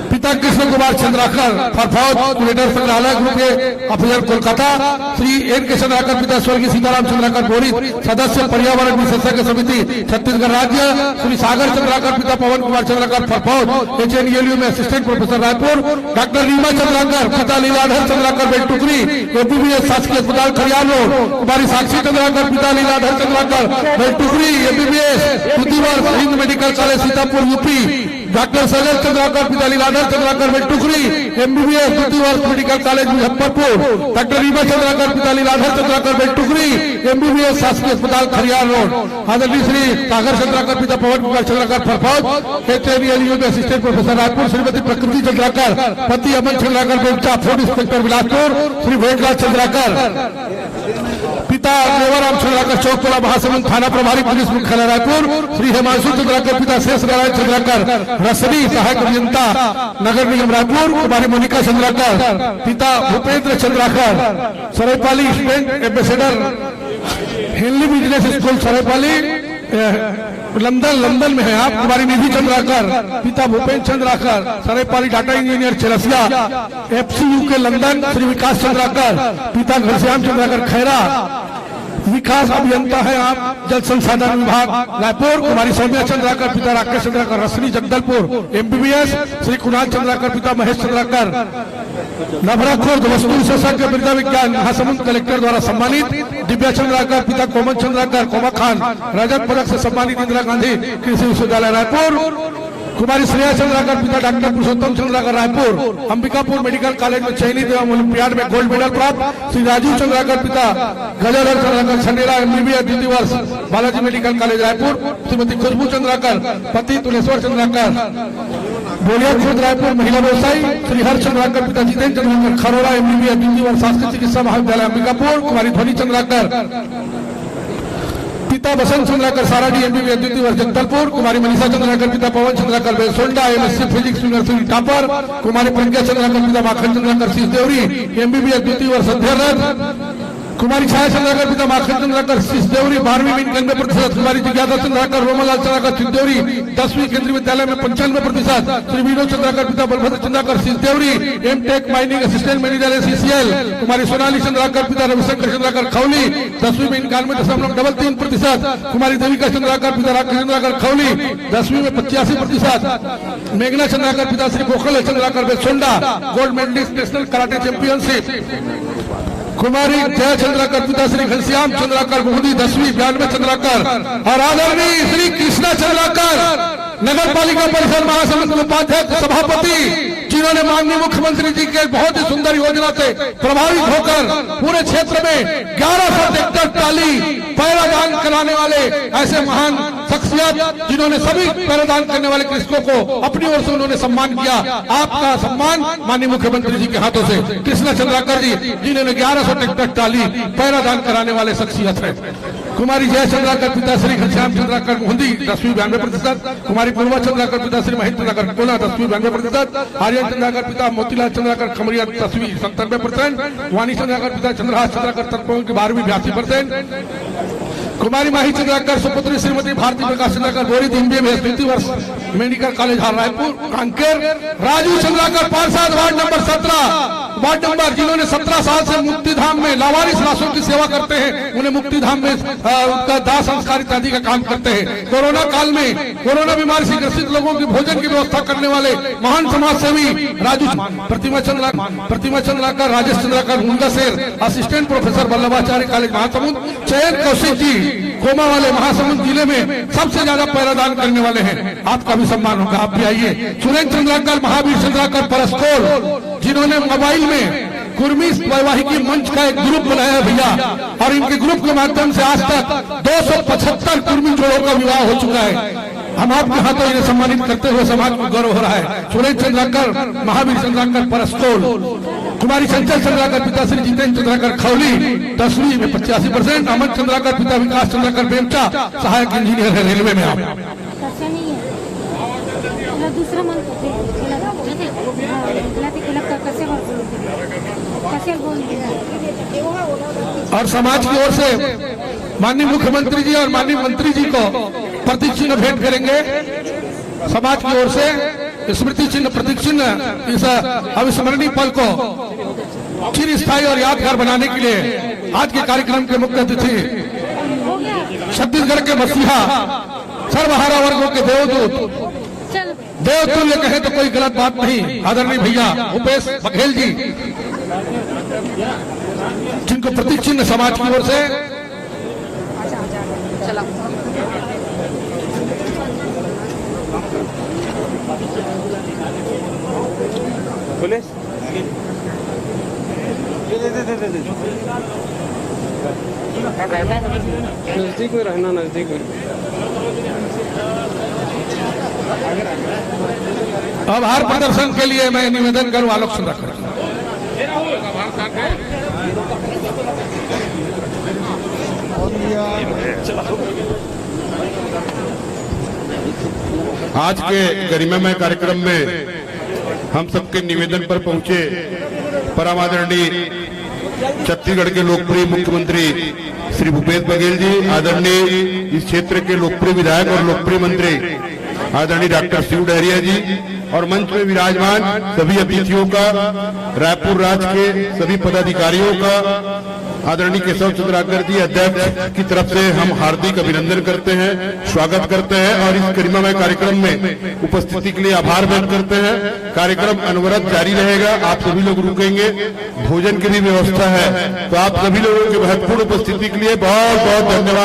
पिता कृष्ण कुमार चंद्राकर फरफौज, कुलेटर संग्रहालय ग्रुप के ऑफिसर कोलकाता। श्री एन के चंद्राकर, पिता स्वर्गीय सीताराम चंद्राकर बोरित, सदस्य पर्यावरण विशेषज्ञ समिति छत्तीसगढ़ राज्य। श्री सागर चंद्राकर, पिता पवन कुमार चंद्राकर फरफौज, एचएनएलयू में assistant professor Raipur. Doctor Reema Chandrakar, पिता लीलाधर चंद्राकर बेलटुकरी, एमबीबीएस शासकीय अस्पताल खरियाल रोड। कुमारी साक्षी चंद्राकर, पिता लीलाधर चंद्राकर बेलटुकरी, एमबीबीएस बुद्धिवार Hind medical college Sitapur UP. Doctor Sajal Chandrakar, पिता लीलाधर चंद्राकर बेलटुकरी, एमबीबीएस बुद्धिवार medical college Muzaffarpur. Doctor Reema Chandrakar, पिता लीलाधर चंद्राकर बेलटुकरी, एमबीबीएस शासकीय अस्पताल खरियाल रोड। आदरणीय श्री सागर चंद्राकर, पिता पवन कुमार चंद्राकर फरफौज, एचएनएलयू में असिस्टेंट प्रोफेसर रायपुर। श्रीमती प्रकृति चंद्राकर, पति अमन चंद्राकर बेगचा, फूड इंस्पेक्टर बिलासपुर। श्री वेदराज चंद्राकर, पिता देवराम चंद्राकर, चौकपुरा महासमुंद थाना प्रभारी पुलिस मुख्यालय रायपुर। श्री हेमांशु चंद्राकर, पिता शेष नारायण चंद्राकर रसनी, सहायक अभियंता नगर निगम रायपुर। कुमारी मोनिका चंद्राकर, पिता Bhupendra Chandrakar, Saraipali student ambassador Hindi business school Saraipali, London में है आप। कुमारी निधि चंद्राकर, पिता भूपेंद्र चंद्राकर, सरायपाली डाटा इंजीनियर चरसिया, एफसीयू के लंदन। श्री विकास चंद्राकर, पिता घनश्याम चंद्राकर खैरा, विकास अभियंता है आप, जल संसाधन विभाग रायपुर। कुमारी सौम्या चंद्राकर, पिता राकेश चंद्राकर रसनी जगदलपुर, एमबीबीएस। श्री कुणाल चंद्राकर, पिता महेश चंद्राकर नभरा खुर्द, वस्तु विशेषज्ञ मृदा विज्ञान महासमुंद कलेक्टर द्वारा सम्मानित। दिव्या चंद्राकर, पिता कोमल चंद्राकर कोमा खान, रजत पदक से सम्मानित इंदिरा गांधी कृषि विश्वविद्यालय रायपुर। कुमारी श्रेया चंद्राकर, पिता डॉक्टर पुरुषोत्तम चंद्राकर रायपुर, अंबिकापुर मेडिकल कॉलेज में चयनित एवं ओलंपियाड में गोल्ड मेडल प्राप्त। श्री राजीव चंद्राकर, पिता गजाधर चंद्राकर छनेरा, एमबीबीएस द्वितीय वर्ष, बालाजी मेडिकल कॉलेज रायपुर। श्रीमती खुशबू चंद्राकर, पति तुलेश्वर चंद्राकर, बोलिया खुर्द रायपुर, महिला व्यवसायी। श्री हर्ष चंद्राकर, पिता जितेंद्र चंद्राकर खरोरा, एमबीबीएस द्वितीय वर्ष, शासकीय चिकित्सा महाविद्यालय अंबिकापुर। कुमारी ध्वनि चंद्राकर, पिता बसंत चंद्राकर साराडी, एमबीबीएस द्वितीय वर्ष जगदलपुर। कुमारी मनीषा चंद्राकर, पिता Pawan Chandrakar Belsonda, MSc physics university topper. Kumari Pragya Chandrakar, पिता माखन चंद्राकर शीश देवरी, एमबीबीएस द्वितीय वर्ष अध्ययनरत। कुमारी छाया चंद्राकर पिता माखन चंद्राकर सिसदेवरी 12वीं में 91%, कुमारी जिज्ञासा चंद्राकर रोमलाल चंद्राकर सिसदेवरी 10वीं केंद्रीय विद्यालय में 95%, श्री विनोद चंद्राकर पिता Balbhadra Chandrakar Sisdevri MTech mining assistant manager CCL, Kumari Sonali Chandrakar पिता रविशंकर चंद्राकर खौली 10वीं में 91.33%, कुमारी देविका चंद्राकर पिता राकेश चंद्राकर खौली 10वीं में 85%, मेघना चंद्राकर पिता Shri Gokhal Chandrakar Besonda gold medalist national karate championship, Kumari Jay Chandrakar पिता श्री घनश्याम चंद्राकर मोहदी 10वीं 92 चंद्राकर, और आदरणीय श्री कृष्णा चंद्राकर नगर पालिका परिषद महासमिति उपाध्यक्ष सभापति, जिन्होंने माननीय मुख्यमंत्री जी के बहुत ही सुंदर योजना से प्रभावित होकर पूरे क्षेत्र में 1100 ट्रैक्टर ट्राली पैरादान कराने वाले ऐसे महान शख्सियत, जिन्होंने सभी पैरादान करने वाले कृषकों को अपनी ओर से उन्होंने सम्मान किया। आपका सम्मान माननीय मुख्यमंत्री जी के हाथों से कृष्णा चंद्राकर जी, जिन्होंने 1100 ट्रैक्टर ट्राली पैरादान कराने वाले शख्सियत है। कुमारी जय चंद्राकर पिता श्री घनश्याम चंद्राकर मोहदी 10वीं 92%, कुमारी पूर्वा चंद्राकर पिता श्री महेंद्र चंद्राकर कोला 10वीं 92%, आर्यन चंद्राकर पिता मोतीलाल चंद्राकर खमरिया 10वीं 97%, वाणी चंद्राकर पिता चंद्रहास चंद्राकर तत्पों की 12वीं 82%, कुमारी माही चंद्राकर सुपुत्री श्रीमती भारती प्रकाश चंद्राकर बोरी एमबीए में स्मृति वर्ष मेडिकल कॉलेज हार रायपुर कांकेर, राजू चंद्राकर पार्षद वार्ड नंबर 17 जिन्होंने 17 साल से मुक्तिधाम में लावारिस लाशों की सेवा करते हैं, उन्हें मुक्तिधाम में उनका दाह संस्कार इत्यादि का काम करते हैं। कोरोना काल में कोरोना बीमारी से ग्रसित लोगों की भोजन की व्यवस्था करने वाले महान समाज सेवी Raju, Pratima Chandrakar Rajesh Chandrakar Mungaser assistant professor Vallabhacharya college Mahasamund, चयन कौशिक जी कोमा वाले महासमुंद जिले में सबसे ज्यादा पैरादान करने वाले हैं। आपका भी सम्मान होगा, आप भी आइए। सुरेंद्र चंद्राकर महावीर चंद्राकर परस्कोल, जिन्होंने मोबाइल में कुर्मी वैवाहिकी मंच का एक ग्रुप बनाया भैया, और इनके ग्रुप के माध्यम से आज तक 275 कुर्मी जोड़ों का विवाह हो चुका है। हम आपके हाथों इन्हें सम्मानित करते हुए समाज को गर्व हो रहा है। सुरेंद्र चंद्राकर महावीर चंद्राकर परस्कोल, कुमारी चंचल चंद्राकर पिता श्री जितेंद्र चंद्राकर खौली 10वीं में 85%, अमन चंद्राकर पिता विकास चंद्राकर बेमचा सहायक इंजीनियर है रेलवे में। आप और समाज की ओर से माननीय मुख्यमंत्री जी और माननीय मंत्री जी को प्रतीक चिन्ह भेंट करेंगे। समाज की ओर से स्मृति चिन्ह प्रतीक चिन्ह इस अविस्मरणीय पल को चिरस्थायी और यादगार बनाने के लिए आज के कार्यक्रम के मुख्य अतिथि छत्तीसगढ़ के मसीहा सर्वहारा वर्गों के देवदूत, देवतुल्य कहे तो कोई गलत बात नहीं, आदरणीय भैया भूपेश बघेल जी, जिनको प्रतीक चिन्ह समाज की ओर से पुलिस नजदीक में रहना, नजदीक में। आभार प्रदर्शन के लिए मैं निवेदन करूं आलोक चंद्राकर। आज के गरिमामय कार्यक्रम में हम सबके निवेदन पर पहुंचे परम आदरणीय छत्तीसगढ़ के लोकप्रिय मुख्यमंत्री श्री भूपेश बघेल जी, आदरणीय इस क्षेत्र के लोकप्रिय विधायक और लोकप्रिय मंत्री आदरणीय डॉक्टर शिव डहरिया जी, और मंच में विराजमान सभी अतिथियों का, रायपुर राज्य के सभी पदाधिकारियों का, आदरणीय केशव चंद्राकर जी अध्यक्ष की तरफ से हम हार्दिक अभिनंदन करते हैं, स्वागत करते हैं और इस गरिमामय कार्यक्रम में उपस्थिति के लिए आभार व्यक्त करते हैं। कार्यक्रम अनवरत जारी रहेगा, आप सभी लोग रुकेंगे, भोजन की भी व्यवस्था है, तो आप सभी लोगों की महत्वपूर्ण उपस्थिति के लिए बहुत बहुत धन्यवाद।